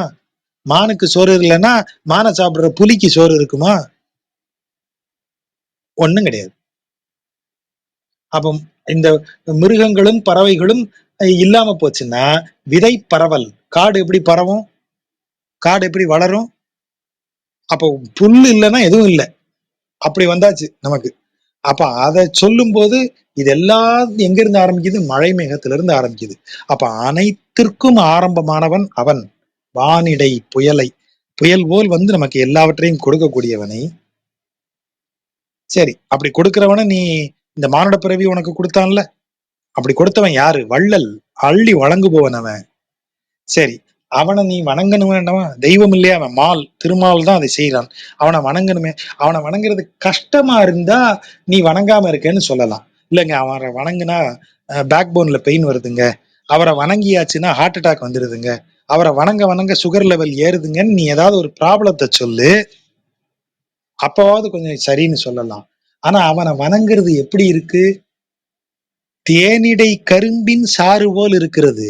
மானுக்கு சோறு இல்லைன்னா மானை சாப்பிடுற புலிக்கு சோறு இருக்குமா? ஒண்ணும் கிடையாது. அப்ப இந்த மிருகங்களும் பறவைகளும் இல்லாம போச்சுன்னா விதை பரவல், காடு எப்படி பரவும்? காடு எப்படி வளரும்? அப்போ புல் இல்லைன்னா எதுவும் இல்லை. அப்படி வந்தாச்சு நமக்கு. அப்ப அதை சொல்லும் போது இதெல்லாம் எங்க இருந்து ஆரம்பிக்குது? மழை மேகத்திலிருந்து ஆரம்பிக்குது. அப்ப அனைத்திற்கும் ஆரம்பமானவன் அவன். வானிடை புயலை, புயல் போல் வந்து நமக்கு எல்லாவற்றையும் கொடுக்கக்கூடியவனை. சரி, அப்படி கொடுக்கிறவன நீ இந்த மானுட பிறவி உனக்கு கொடுத்தான்ல, அப்படி கொடுத்தவன் யாரு? வள்ளல், அள்ளி வழங்குபவன் அவன். சரி, அவனை நீ வணங்கணுமே. தெய்வம் இல்லையா அவன்? மால், திருமால் தான் அதை செய்யறான். அவனை வணங்கணுமே. அவனை வணங்குறது கஷ்டமா இருந்தா நீ வணங்காம இருக்கேன்னு சொல்லலாம். இல்லைங்க, அவரை வணங்குனா பேக் போன்ல பெயின் வருதுங்க, அவரை வணங்கியாச்சுன்னா ஹார்ட் அட்டாக் வந்துருதுங்க, அவரை வணங்க சுகர் லெவல் ஏறுதுங்கன்னு நீ ஏதாவது ஒரு ப்ராப்ளத்தை சொல்லு, அப்பவாவது கொஞ்சம் சரின்னு சொல்லலாம். ஆனா அவனை வணங்குறது எப்படி இருக்கு? தேனிடை கரும்பின் சாறு போல் இருக்கிறது.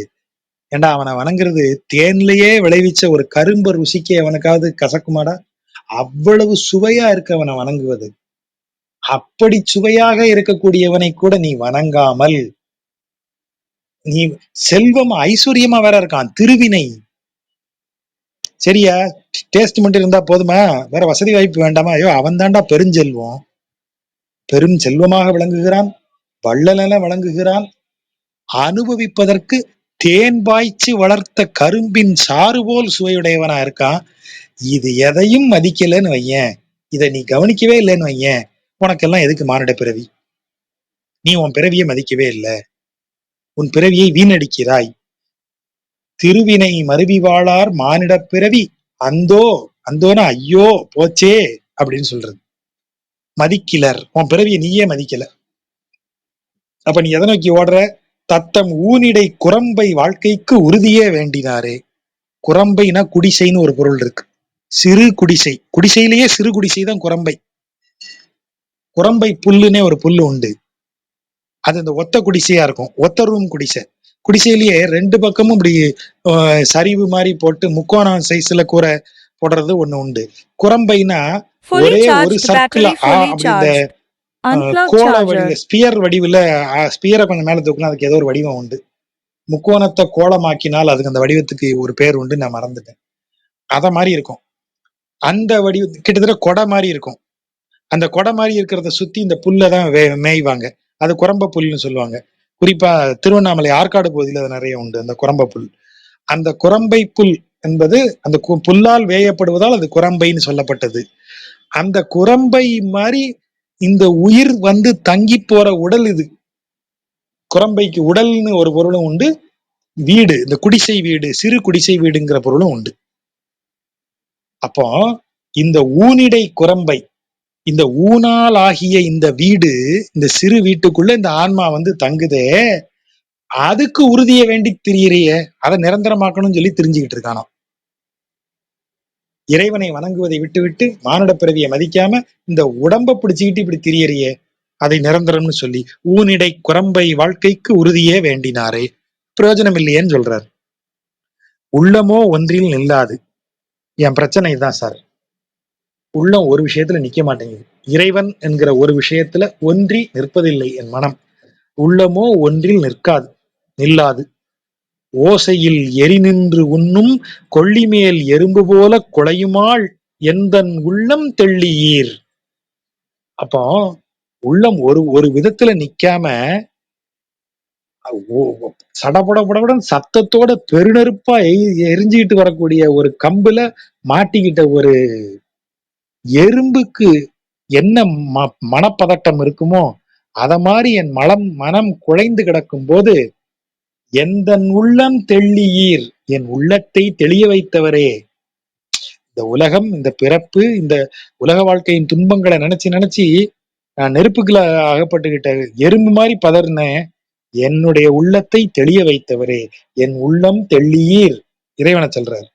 ஏண்டா, அவனை வணங்குறது தேன்லயே விளைவிச்ச ஒரு கரும்பு ருசிக்க அவனுக்காவது கசக்குமாடா? அவ்வளவு சுவையா இருக்கு அவனை வணங்குவது. அப்படி சுவையாக இருக்கக்கூடியவனை கூட நீ வணங்காமல், நீ செல்வம் ஐஸ்வர்யமா வேற இருக்கான், திருவினை. சரியா? டேஸ்ட் மட்டும் இருந்தா போதுமா? வேற வசதி வாய்ப்பு வேண்டாமா? ஐயோ, அவன் தாண்டா பெருஞ்செல்வம், பெரும் செல்வமாக விளங்குகிறான், வள்ளலென விளங்குகிறான், அனுபவிப்பதற்கு தேன் பாய்ச்சி வளர்த்த கரும்பின் சாறு போல் சுவையுடையவனா இருக்கான். இது எதையும் மதிக்கலன்னு வையேன், இதை நீ கவனிக்கவே இல்லைன்னு வையேன், உனக்கெல்லாம் எதுக்கு மானிட பிறவி? நீ உன் பிறவியை மதிக்கவே இல்லை, உன் பிறவியை வீணடிக்கிறாய். திருவினை மருவி வாழார் மானிடப் பிறவி அந்தோ, அந்தோனா ஐயோ போச்சே அப்படின்னு சொல்றது. மதிக்கிலர், உன் பிறவியை நீயே மதிக்கல. அப்ப நீ எதை நோக்கி ஓடுற? தத்தம் ஊனிடை குரம்பை வாழ்க்கைக்கு உறுதியே வேண்டினாரே. குரம்பைனா குடிசைன்னு ஒரு பொருள் இருக்கு, சிறு குடிசை. குடிசையிலேயே சிறு குடிசை தான் குரம்பை. குரம்பை புல்லுன்னே ஒரு புல்லு உண்டு, அது இந்த ஒத்த குடிசையா இருக்கும், ஒத்த ரூம் குடிசை. குடிசையிலேயே ரெண்டு பக்கமும் இப்படி சரிவு மாதிரி போட்டு முக்கோணம் சைஸ்ல கூரை போடுறது ஒண்ணு உண்டு. குரம்பைனா Fully ஒரே ஒரு charged, சர்க்கிள் battery fully அப்படி இந்த charged. Unplug கோள charger. வடிவில் ஸ்பியர் வடிவில், ஸ்பியரை கொஞ்சம் மேல தூக்கினா அதுக்கு ஏதோ ஒரு வடிவம் உண்டு. முக்கோணத்தை கோலமாக்கினால் அதுக்கு அந்த வடிவத்துக்கு ஒரு பேர் உண்டு, நான் மறந்துட்டேன். அத மாதிரி இருக்கும் அந்த வடிவ, கிட்டத்தட்ட கொடை மாதிரி இருக்கும். அந்த கொடை மாதிரி இருக்கிறத சுத்தி இந்த புல்லைதான் மேய்வாங்க, அது குரம்ப புல்னு சொல்லுவாங்க. குறிப்பா திருவண்ணாமலை ஆற்காடு பகுதியில் அது நிறைய உண்டு, அந்த குரம்ப புல். அந்த குரம்பை புல் என்பது அந்த புல்லால் வேயப்படுவதால் அது குரம்பைன்னு சொல்லப்பட்டது. அந்த குரம்பை மாதிரி இந்த உயிர் வந்து தங்கி போற உடல் இது. குரம்பைக்கு உடல்னு ஒரு பொருளும் உண்டு, வீடு, இந்த குடிசை வீடு, சிறு குடிசை வீடுங்கிற பொருளும் உண்டு. அப்போ இந்த ஊனிடை குரம்பை, இந்த ஊனால் ஆகிய இந்த வீடு, இந்த சிறு வீட்டுக்குள்ள இந்த ஆன்மா வந்து தங்குதே, அதுக்கு உறுதிய வேண்டி திரியறிய, அதை நிரந்தரமாக்கணும்னு சொல்லி தெரிஞ்சுக்கிட்டு இருக்கானோ. இறைவனை வணங்குவதை விட்டுவிட்டு மானுட பிறவியை மதிக்காம இந்த உடம்ப பிடிச்சுக்கிட்டு இப்படி திரியறிய, அதை நிரந்தரம்னு சொல்லி ஊனிடை குரம்பை வாழ்க்கைக்கு உறுதியே வேண்டினாரே, பிரயோஜனம் இல்லையேன்னு சொல்றாரு. உள்ளமோ ஒன்றில் நில்லாது. என் பிரச்சனை தான் சார், உள்ளம் ஒரு விஷயத்துல நிக்க மாட்டேங்குது, இறைவன் என்கிற ஒரு விஷயத்துல ஒன்றி நிற்பதில்லை என் மனம். உள்ளமோ ஒன்றில் நிற்காது, நில்லாது. ஓசையில் எரி நின்று உண்ணும் கொள்ளிமேல் எறும்பு போல குலையுமாள் எந்தன் உள்ளம் தெள்ளியீர். அப்போ உள்ளம் ஒரு ஒரு விதத்துல நிக்காம சடபடபடபடன் சத்தத்தோட பெருநெருப்பா எரிஞ்சுக்கிட்டு வரக்கூடிய ஒரு கம்புல மாட்டிக்கிட்ட ஒரு எறும்புக்கு என்ன மனப்பதட்டம் இருக்குமோ அத மாதிரி என் மனம் குழைந்து கிடக்கும் போது, எந்தன் உள்ளம் தெள்ளியீர், என் உள்ளத்தை தெளிய வைத்தவரே. இந்த உலகம், இந்த பிறப்பு, இந்த உலக வாழ்க்கையின் துன்பங்களை நினைச்சு நினைச்சு நான் நெருப்புக்குள்ள அகப்பட்டுக்கிட்ட எறும்பு மாதிரி பதறினேன், என்னுடைய உள்ளத்தை தெளிய வைத்தவரே, என் உள்ளம் தெள்ளியீர். இறைவனை சொல்றார்.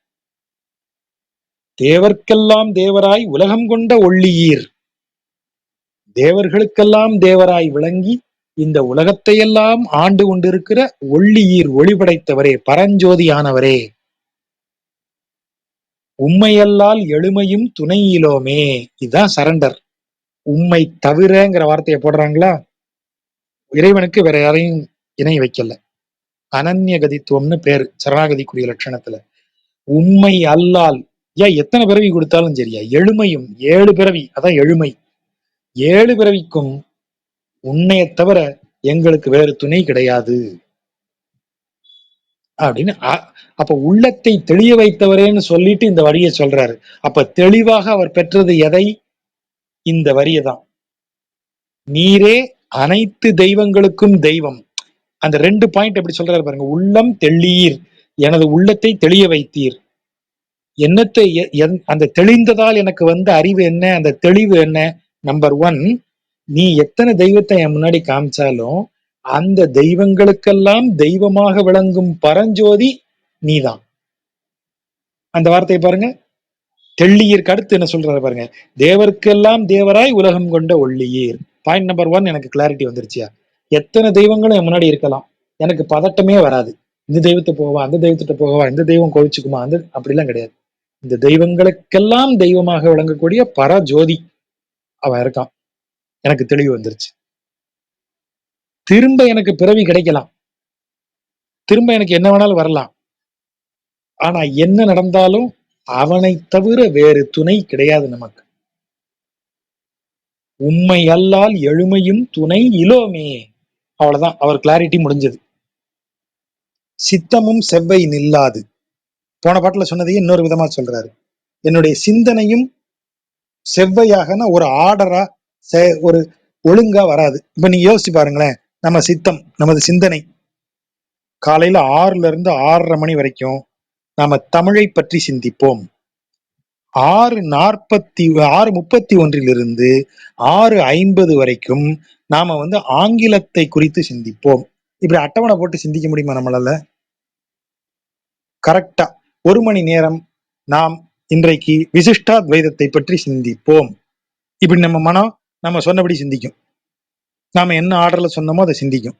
தேவர்க்கெல்லாம் தேவராய் உலகம் கொண்ட ஒள்ளியீர். தேவர்களுக்கெல்லாம் தேவராய் விளங்கி இந்த உலகத்தையெல்லாம் ஆண்டு கொண்டிருக்கிற ஒள்ளியீர், ஒளி படைத்தவரே, பரஞ்சோதியானவரே. உம்மையல்லால் எழுமையும் துணையிலோமே. இதுதான் சரண்டர். உம்மை தவிரங்கிற வார்த்தையை போடுறாங்களா, இறைவனுக்கு வேற யாரையும் இணை வைக்கல. அனன்ய கதித்துவம்னு பேரு சரணாகதிக்குரிய லட்சணத்துல. உம்மை அல்லால், ஏன் எத்தனை பிறவி கொடுத்தாலும் சரியா, எழுமையும் 7 பிறவி, அதான் எழுமை, 7 பிறவிக்கும் உன்னைய தவிர எங்களுக்கு வேறு துணை கிடையாது அப்படின்னு. அப்ப உள்ளத்தை தெளிய வைத்தவரேன்னு சொல்லிட்டு இந்த வரியை சொல்றாரு. அப்ப தெளிவாக அவர் பெற்றது எதை? இந்த வரியைதான். நீரே அனைத்து தெய்வங்களுக்கும் தெய்வம். அந்த 2 பாயிண்ட் எப்படி சொல்றாரு பாருங்க. உள்ளம் தெள்ளீர், எனது உள்ளத்தை தெளிய வைத்தீர். என்னத்தை அந்த தெளிந்ததால் எனக்கு வந்த அறிவு என்ன, அந்த தெளிவு என்ன? நம்பர் 1, நீ எத்தனை தெய்வத்தை என் முன்னாடி காமிச்சாலும் அந்த தெய்வங்களுக்கெல்லாம் தெய்வமாக விளங்கும் பரஞ்சோதி நீதான். அந்த வார்த்தையை பாருங்க. தெள்ளியீருக்கு அடுத்து என்ன சொல்றாரு பாருங்க. தேவர்க்கெல்லாம் தேவராய் உலகம் கொண்ட ஒள்ளியீர். பாயிண்ட் நம்பர் 1 எனக்கு கிளாரிட்டி வந்துருச்சியா? எத்தனை தெய்வங்களும் என் முன்னாடி இருக்கலாம், எனக்கு பதட்டமே வராது. இந்த தெய்வத்தை போவா, அந்த தெய்வத்திட்ட போகவா, இந்த தெய்வம் கோவிச்சுக்குமா, அந்த அப்படிலாம் கிடையாது. இந்த தெய்வங்களுக்கெல்லாம் தெய்வமாக விளங்கக்கூடிய பரஜோதி அவன் இருக்கான். எனக்கு தெளிவு வந்துருச்சு. திரும்ப எனக்கு பிறவி கிடைக்கலாம், திரும்ப எனக்கு என்ன வேணாலும் வரலாம். ஆனா என்ன நடந்தாலும் அவனை தவிர வேறு துணை கிடையாது நமக்கு. உம்மை அல்லால் எழுமையும் துணை இலோமே. அவ்வளவுதான், அவர் கிளாரிட்டி முடிஞ்சது. சித்தமும் செவ்வை நில்லாது. போன பாட்டுல சொன்னதையே இன்னொரு விதமா சொல்றாரு. என்னுடைய சிந்தனையும் செவ்வையாகனா ஒரு ஆர்டரா, ஒரு ஒழுங்கா வராது. இப்ப நீங்க யோசிச்சு பாருங்களேன், நம்ம சித்தம், நமது சிந்தனை காலையில 6ல இருந்து 6:30 மணி வரைக்கும் நாம தமிழை பற்றி சிந்திப்போம். 6:31 6:50 வரைக்கும் நாம ஆங்கிலத்தை குறித்து சிந்திப்போம். இப்படி அட்டவணை போட்டு சிந்திக்க முடியுமா நம்மளால? கரெக்டா 1 மணி நேரம் நாம் இன்றைக்கு விசிஷ்டாத்வைதத்தை பற்றி சிந்திப்போம். இப்படி நம்ம மனம் நம்ம சொன்னபடி சிந்திக்கும். நாம என்ன ஆர்டர்ல சொன்னோமோ அதை சிந்திக்கும்,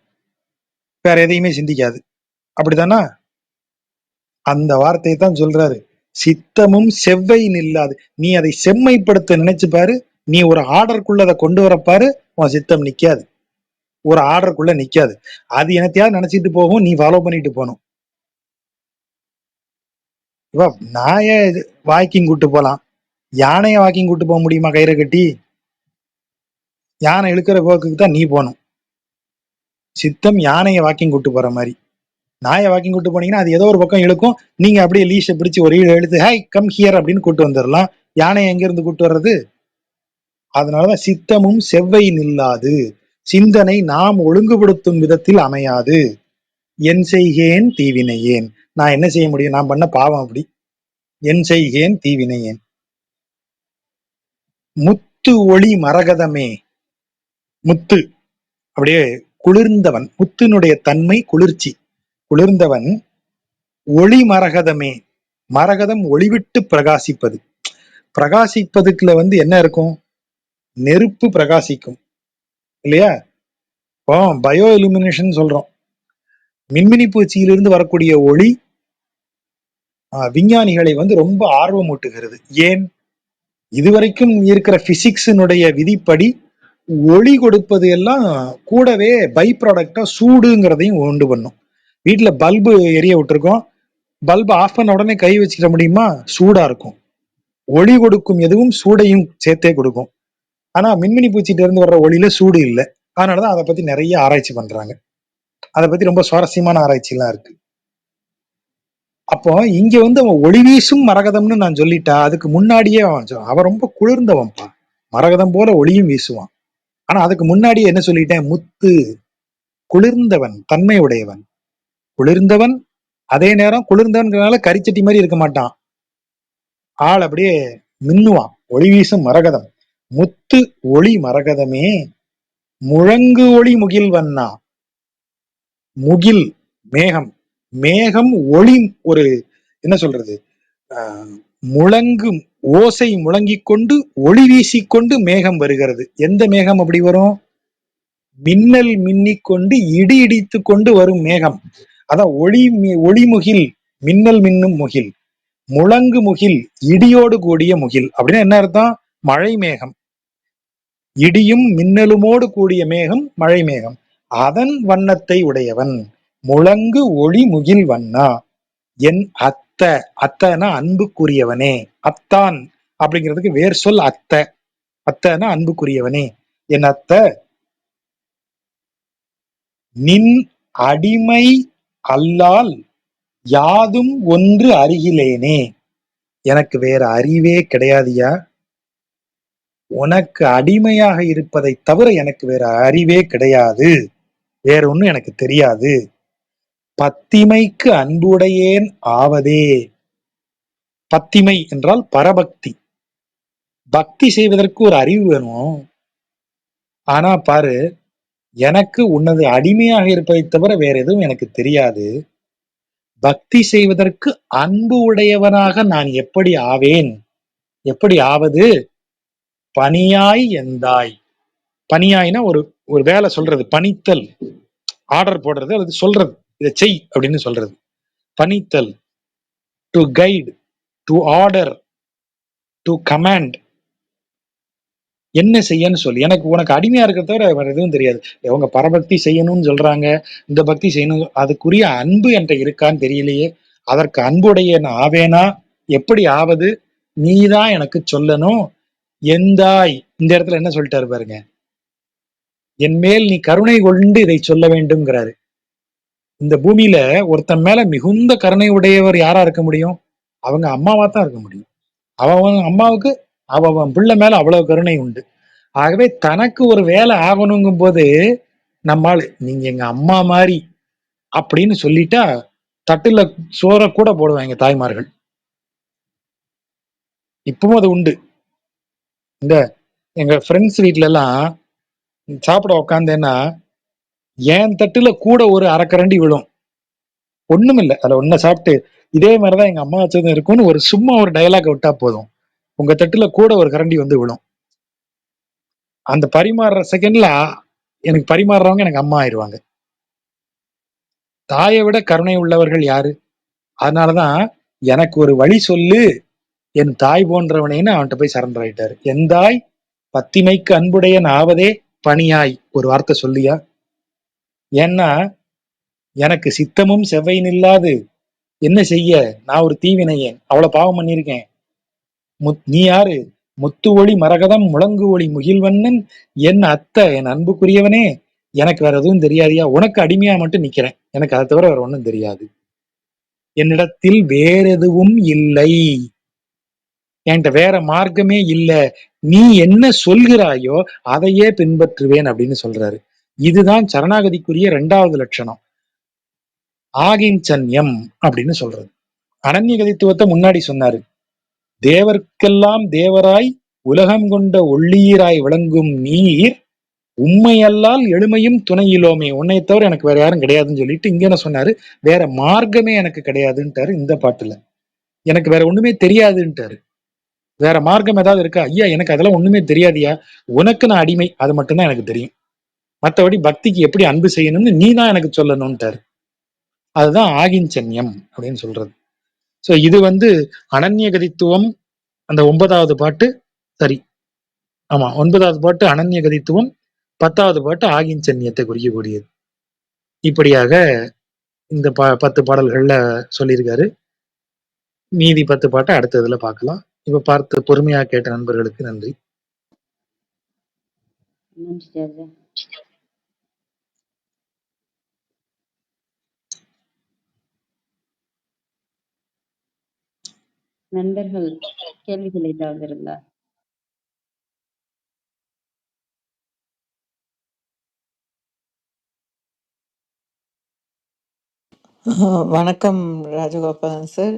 வேற எதையுமே சிந்திக்காது. அப்படித்தானா? அந்த வார்த்தையை தான் சொல்றாரு, சித்தமும் செவ்வை நில்லாது. நீ அதை செம்மைப்படுத்த நினைச்சு பாரு, நீ ஒரு ஆர்டருக்குள்ள அதை கொண்டு வரப்பாரு, உன் சித்தம் நிக்காது, ஒரு ஆர்டருக்குள்ள நிக்காது. அது என்னத்தையாவது நினைச்சிட்டு போகும், நீ ஃபாலோ பண்ணிட்டு போகணும். இப்ப நாய வாக்கிங் கூட்டு போலாம், யானைய வாக்கிங் கூட்டு போக முடியுமா? கயிறை கட்டி யானை இழுக்கிற போக்குக்கு தான் நீ போகணும். சித்தம் யானையை வாக்கிங் கூட்டு போற மாதிரி, நாயை வாக்கிங் கூட்டு போனீங்கன்னா அது ஏதோ ஒரு பக்கம் இழுக்கும், நீங்க அப்படியே லீஷை பிடிச்சு ஒரு எழுத்து ஹை கம் ஹியர் அப்படின்னு கூட்டு வந்துடலாம். யானையை எங்க இருந்து கூட்டு வர்றது? அதனாலதான் சித்தமும் செவ்வை நில்லாது, சிந்தனை நாம் ஒழுங்குபடுத்தும் விதத்தில் அமையாது. என் செய்கேன் தீவினையேன், நான் என்ன செய்ய முடியும்? நான் பண்ண பாவம் அப்படி. என் செய்கேன் தீவினையேன். முத்து ஒளி மரகதமே. முத்து அப்படியே குளிர்ந்தவன், முத்தினுடைய தன்மை குளிர்ச்சி, குளிர்ந்தவன். ஒளி மரகதமே, மரகதம் ஒளிவிட்டு பிரகாசிப்பது. பிரகாசிப்பதுக்குள்ள என்ன இருக்கும்? நெருப்பு பிரகாசிக்கும் இல்லையா? இப்போ பயோ இலுமினேஷன் சொல்றோம். மின்மினி பூச்சியிலிருந்து வரக்கூடிய ஒளி விஞ்ஞானிகளை ரொம்ப ஆர்வமூட்டுகிறது. ஏன்? இதுவரைக்கும் இருக்கிற பிசிக்ஸினுடைய விதிப்படி ஒளி கொடுப்பது எல்லாம் கூடவே பை ப்ராடக்டா சூடுங்கிறதையும் உண்டு பண்ணும். வீட்டுல பல்பு எரிய விட்டுருக்கோம், பல்பு ஆஃப் பண்ண உடனே கை வச்சுக்கிற முடியுமா? சூடா இருக்கும். ஒளி கொடுக்கும் எதுவும் சூடையும் சேர்த்தே கொடுக்கும். ஆனா மின்மினி பூச்சிட்டு இருந்து வர்ற ஒளியில சூடு இல்லை. அதனாலதான் அதை பத்தி நிறைய ஆராய்ச்சி பண்றாங்க. அதை பத்தி ரொம்ப சுவாரஸ்யமான ஆராய்ச்சி எல்லாம் இருக்கு. அப்போ இங்க அவன் ஒளி வீசும் மரகதம்னு நான் சொல்லிட்டா, அதுக்கு முன்னாடியே அவன் ரொம்ப குளிர்ந்தவன்பா, மரகதம் போல ஒளியும் வீசுவான். ஆனா அதுக்கு முன்னாடியே என்ன சொல்லிட்டேன்? முத்து, குளிர்ந்தவன், தன்மை உடையவன், குளிர்ந்தவன். அதே நேரம் குளிர்ந்தவன்கிறனால கரிச்சட்டி மாதிரி இருக்க மாட்டான், ஆள் அப்படியே மின்னுவான். ஒளி வீசும் மரகதம், முத்து ஒளி மரகதமே, முழங்கு ஒளி முகில் வண்ணா. முகில் மேகம், மேகம் ஒளி, ஒரு என்ன சொல்றது, முழங்கும் ஓசை முழங்கிக் கொண்டு ஒளி வீசிக்கொண்டு மேகம் வருகிறது. எந்த மேகம் அப்படி வரும்? மின்னல் மின்னிக்கொண்டு இடி இடித்து கொண்டு வரும் மேகம். அதான் ஒளிமுகில், மின்னல் மின்னும் முகில். முழங்கு முகில், இடியோடு கூடிய முகில். அப்படின்னா என்ன அர்த்தம்? மழை மேகம். இடியும் மின்னலுமோடு கூடிய மேகம் மழை மேகம். அதன் வண்ணத்தை உடையவன். முழங்கு ஒளி முகில் வண்ணா. என் அத்த, அத்தனா அன்புக்குரியவனே. அத்தான் அப்படிங்கிறதுக்கு வேர் சொல் அத்த. அத்தனா அன்புக்குரியவனே. என் அத்த, நின் அடிமை அல்லால் யாதும் ஒன்று அறிகிலேனே. எனக்கு வேற அறிவே கிடையாதியா, உனக்கு அடிமையாக இருப்பதை தவிர எனக்கு வேற அறிவே கிடையாது, வேற ஒண்ணும் எனக்கு தெரியாது. பத்திமைக்கு அன்புடையேன் ஆவதே. பத்திமை என்றால் பரபக்தி. பக்தி செய்வதற்கு ஒரு அறிவு வேணும். ஆனா பாரு, எனக்கு உன்னது அடிமையாக இருப்பதை தவிர வேற எதுவும் எனக்கு தெரியாது. பக்தி செய்வதற்கு அன்பு உடையவனாக நான் எப்படி ஆவேன்? எப்படி ஆவது? பணியாய் எந்தாய். பணியாய்னா ஒரு ஒரு வேலை சொல்றது, பணித்தல், ஆர்டர் போடுறது, அல்லது சொல்றது, இதை செய் அப்படின்னு சொல்றது. பணித்தல், to guide, to order, to command. என்ன செய்யன்னு சொல்லு. எனக்கு உனக்கு அடிமையா இருக்க தவிர வேற எதுவும் தெரியாது. அவங்க பரபக்தி செய்யணும்னு சொல்றாங்க. இந்த பக்தி செய்யணும். அதுக்குரிய அன்பு என்கிட்ட இருக்கான்னு தெரியலையே. அதற்கு அன்புடைய நான் ஆவேனா? எப்படி ஆவது? நீதான் எனக்கு சொல்லணும். எந்தாய் இந்த இடத்துல என்ன சொல்லிட்டாரு பாருங்க. என் மேல் நீ கருணை கொண்டு இதை சொல்ல வேண்டும்ங்கிறாரு. இந்த பூமியில ஒருத்தன் மேல மிகுந்த கருணை உடையவர் யாரா இருக்க முடியும்? அவங்க அம்மாவா தான் இருக்க முடியும். அவன் அம்மாவுக்கு அவன் பிள்ளை மேல அவ்வளவு கருணை உண்டு. ஆகவே தனக்கு ஒரு வேலை ஆகணுங்கும் போது நம்மால் நீங்க எங்க அம்மா மாதிரி அப்படின்னு சொல்லிட்டா தட்டுல சோற கூட போடுவாங்க தாய்மார்கள். இப்பவும் அது உண்டு. இந்த எங்க ஃப்ரெண்ட்ஸ் வீட்ல எல்லாம் சாப்பிட உக்காந்தேன்னா என் தட்டுல கூட ஒரு அரைக்கரண்டி விழும். ஒண்ணும் இல்ல, அதுல ஒன்ன சாப்பிட்டு இதே மாதிரிதான் எங்க அம்மா வச்சதும் இருக்கும்னு ஒரு சும்மா ஒரு டயலாக் விட்டா போதும், உங்க தட்டுல கூட ஒரு கரண்டி வந்து விழும். அந்த பரிமாறுற செகண்ட்ல எனக்கு பரிமாறுறவங்க எனக்கு அம்மா ஆயிடுவாங்க. தாயை விட கருணை உள்ளவர்கள் யாரு? அதனாலதான் எனக்கு ஒரு வழி சொல்லு என் தாய் போன்றவனேன்னு அவன்கிட்ட போய் சரண்டர் ஆயிட்டாரு. எந்தாய் பத்திமைக்கு அன்புடைய ஆவதே பணியாய் ஒரு வார்த்தை சொல்லியா. ஏன்னா எனக்கு சித்தமும் செவ்வையும் இல்லாது என்ன செய்ய, நான் ஒரு தீவினையேன், அவ்வளவு பாவம் பண்ணியிருக்கேன். நீ யாரு? முத்து ஒளி மரகதம் முழங்கு ஒளி முகில்வண்ணன் என் அத்தை என் அன்புக்குரியவனே, எனக்கு வேற எதுவும் தெரியாதியா, உனக்கு அடிமையா மட்டும் நிக்கிறேன், எனக்கு அதை தவிர வேற ஒண்ணும் தெரியாது, என்னிடத்தில் வேற எதுவும் இல்லை, என்கிட்ட வேற மார்க்கமே இல்ல, நீ என்ன சொல்கிறாயோ அதையே பின்பற்றுவேன் அப்படின்னு சொல்றாரு. இதுதான் சரணாகதிக்குரிய 2வது லட்சணம், ஆகிஞ்சன்யம் அப்படின்னு சொல்றது. அனன்யகதித்துவத்தை முன்னாடி சொன்னாரு. தேவர்க்கெல்லாம் தேவராய் உலகம் கொண்ட ஒள்ளீராய் விளங்கும் நீர் உண்மையல்லால் எளிமையும் துணையிலோமே, உன்னை தவிர எனக்கு வேற யாரும் கிடையாதுன்னு சொல்லிட்டு இங்க என்ன சொன்னாரு, வேற மார்க்கமே எனக்கு கிடையாதுன்ட்டாரு இந்த பாட்டுல. எனக்கு வேற ஒண்ணுமே தெரியாதுன்ட்டாரு. வேற மார்க்கம் ஏதாவது இருக்கா? ஐயா எனக்கு அதெல்லாம் ஒண்ணுமே தெரியாதியா, உனக்கு நான் அடிமை, அது மட்டும்தான் எனக்கு தெரியும், மற்றபடி பக்திக்கு எப்படி அன்பு செய்யணும்னு நீ தான் எனக்கு சொல்லணும்ட்டாரு. அதுதான் ஆகிஞ்சன்யம் அப்படின்னு சொல்றது. சோ இது அனன்யகதித்துவம். அந்த 9வது பாட்டு, சரி ஆமா 9வது பாட்டு அனன்யகதித்துவம், 10வது பாட்டு ஆகிஞ்சன்யத்தை குறிக்கக்கூடியது. இப்படியாக இந்த 10 பாடல்கள்ல சொல்லியிருக்காரு. மீதி 10 பாட்டை அடுத்த இதுல பார்க்கலாம். இப்ப பார்த்து பொறுமையா கேட்ட நண்பர்களுக்கு நன்றி. நன்றி ஜார்ஜா. நண்பர்கள் கேள்விகள் ஏதாவது இருந்தா? வணக்கம் ராஜகோபாலன் சார்.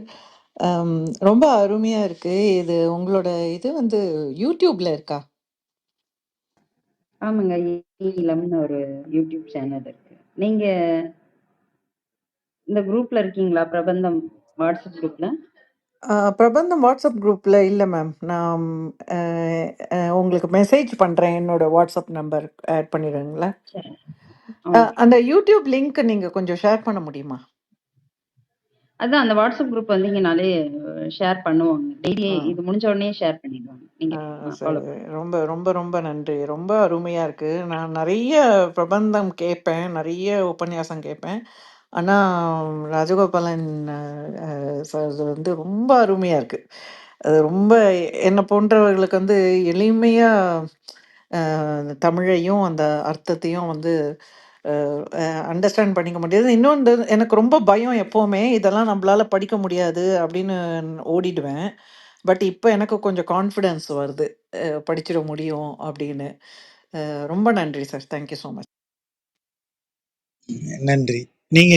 ரொம்ப அருமையா இருக்கு. இது உங்களோட இது யூடியூப்ல இருக்கா? ஆமாங்க. ஈழம்னு ஒரு யூடியூப் சேனல் இருக்கு. நீங்க இந்த குரூப்ல இருக்கீங்களா? பிரபந்தம் வாட்ஸ்அப் குரூப்ல? பிரபந்தம் வாட்ஸ்அப் குரூப்ல இல்ல மேம். நான் அ அ உங்களுக்கு மெசேஜ் பண்றேன். என்னோட வாட்ஸ்அப் நம்பர் ஆட் பண்ணிடுறீங்களா? சரி. ஓகே. அந்த யூடியூப் லிங்க் நீங்க கொஞ்சம் ஷேர் பண்ண முடியுமா? அதான் அந்த வாட்ஸ்அப் குரூப் வந்தீங்கனாலே ஷேர் பண்ணுவாங்க. டெய்லி ஆ. இது முடிஞ்ச உடனே ஷேர் பண்ணிடுவாங்க. நீங்க ஃபாலோ சரி. பண்ணுங்க. ரொம்ப ரொம்ப ரொம்ப நன்றி. ரொம்ப அருமையா இருக்கு. நான் நெறைய பிரபந்தம் கேட்பேன். நெறைய உபன்யாசம் கேட்பேன். ஆனா, ராஜகோபாலன் சார்து ரொம்ப அருமையா இருக்கு. அது ரொம்ப என்ன போன்றவர்களுக்கு எளிமையா தமிழையும், அந்த அர்த்தத்தையும் அ அ அண்டர்ஸ்டாண்ட் பண்ணிக்க முடியுது. இன்னொன்று எனக்கு ரொம்ப பயம் எப்பவுமே, இதெல்லாம் நம்பளால படிக்க முடியாது அப்படின்னு ஓடிடுவேன். பட் இப்ப எனக்கு கொஞ்சம் கான்ஃபிடன்ஸ் வருது. படிச்சிட முடியும் அப்படின்னு. ரொம்ப நன்றி sir. Thank you so much. நன்றி. நீங்க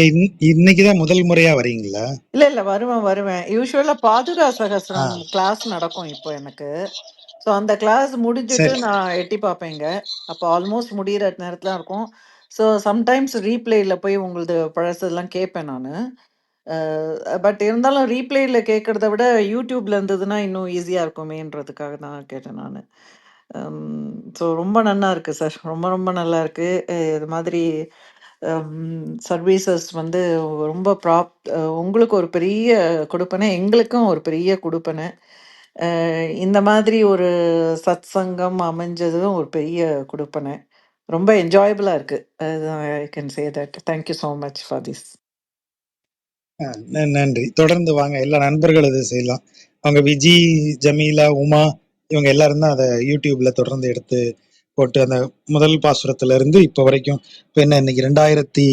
இன்னைக்குதான் முதல் முறையா வரீங்களா? இல்ல வருவேன், வருவேன். யூசுவலா பாதுகா ஆ, சகஸ்ரம் கிளாஸ் நடக்கும் இப்போ எனக்கு. ஸோ அந்த கிளாஸ் முடிஞ்சுட்டு சரி. நான் எட்டி பார்ப்பேங்க. அப்போ ஆல்மோஸ்ட் முடியிற நேரத்துல தான் இருக்கும். ஸோ சம்டைம்ஸ் ரீப்ளேல போய் உங்களது பழசெல்லாம் கேட்பேன் நானு. பட் இருந்தாலும் ரீப்ளேல கேட்கறத விட யூடியூப்ல இருந்ததுன்னா இன்னும் ஈஸியா இருக்குமேன்றதுக்காக தான் கேட்டேன் நானு. ஸோ ரொம்ப நன்னா இருக்கு சார். ரொம்ப ரொம்ப நல்லா இருக்கு. இது மாதிரி சர்வீசஸ் ரொம்ப உங்களுக்கு ஒரு பெரிய குடுப்பனை, எங்களுக்கும் ஒரு பெரிய குடுப்பனை. இந்த மாதிரி ஒரு சத்சங்கம் அமைஞ்சதும் ஒரு பெரிய குடுப்பனை. ரொம்ப என்ஜாயபிளா இருக்கு. I can say that. Thank you so much for this. நன்றி. தொடர்ந்து வாங்க. எல்லா நண்பர்களும் இதை செய்யலாம். அவங்க விஜி, ஜமீலா, உமா இவங்க எல்லாரும் தான் அதை யூடியூப்ல தொடர்ந்து எடுத்து போட்டு அந்த முதல் பாசுரத்துல இருந்து இப்போ வரைக்கும் இப்போ என்ன இன்னைக்கு 2040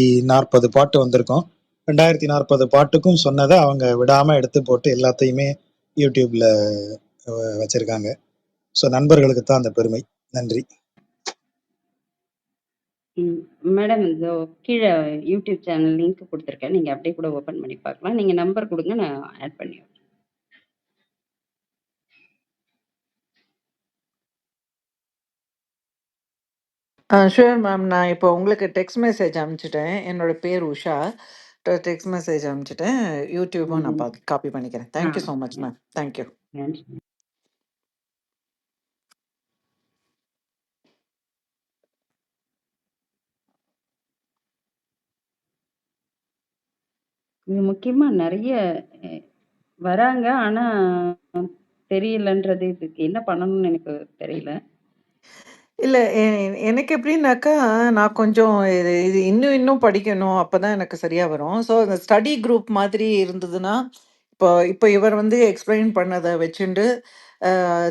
பாட்டு வந்திருக்கோம். 2040 பாட்டுக்கும் சொன்னதை அவங்க விடாம எடுத்து போட்டு எல்லாத்தையுமே யூடியூப்ல வச்சிருக்காங்க. ஸோ நண்பர்களுக்கு தான் அந்த பெருமை. நன்றி. மேடம் இதோ கீழே யூடியூப் சேனல் லிங்க் கொடுத்துருக்கேன். நீங்க அப்படியே கூட ஓபன் பண்ணி பார்க்கலாம். நீங்க நம்பர் கொடுங்க, நான் ஆட் பண்ணி விடுறேன். Sure ma'am. நான் இப்போ உங்களுக்கு டெக்ஸ்ட் மெசேஜ் அனுப்பிச்சிட்டேன். என்னோட பேர் உஷா. டெக்ஸ்ட் மெசேஜ் அனுப்பிச்சிட்டேன். யூடியூபும் நான் காப்பி பண்ணிக்கிறேன். Thank you so much ma'am. Thank you. நன்றி. இது முக்கியமா நிறைய வராங்க. ஆனா தெரியலன்றது, இதுக்கு என்ன பண்ணணும்னு எனக்கு தெரியல. இல்ல. எனக்கு எப்படின்னாக்கா, நான் கொஞ்சம் இது இது இன்னும் படிக்கணும். அப்பதான் எனக்கு சரியா வரும். ஸோ அந்த ஸ்டடி குரூப் மாதிரி இருந்ததுன்னா, இப்போ இப்போ இவர் வந்து எக்ஸ்பிளைன் பண்ணத வச்சுண்டு,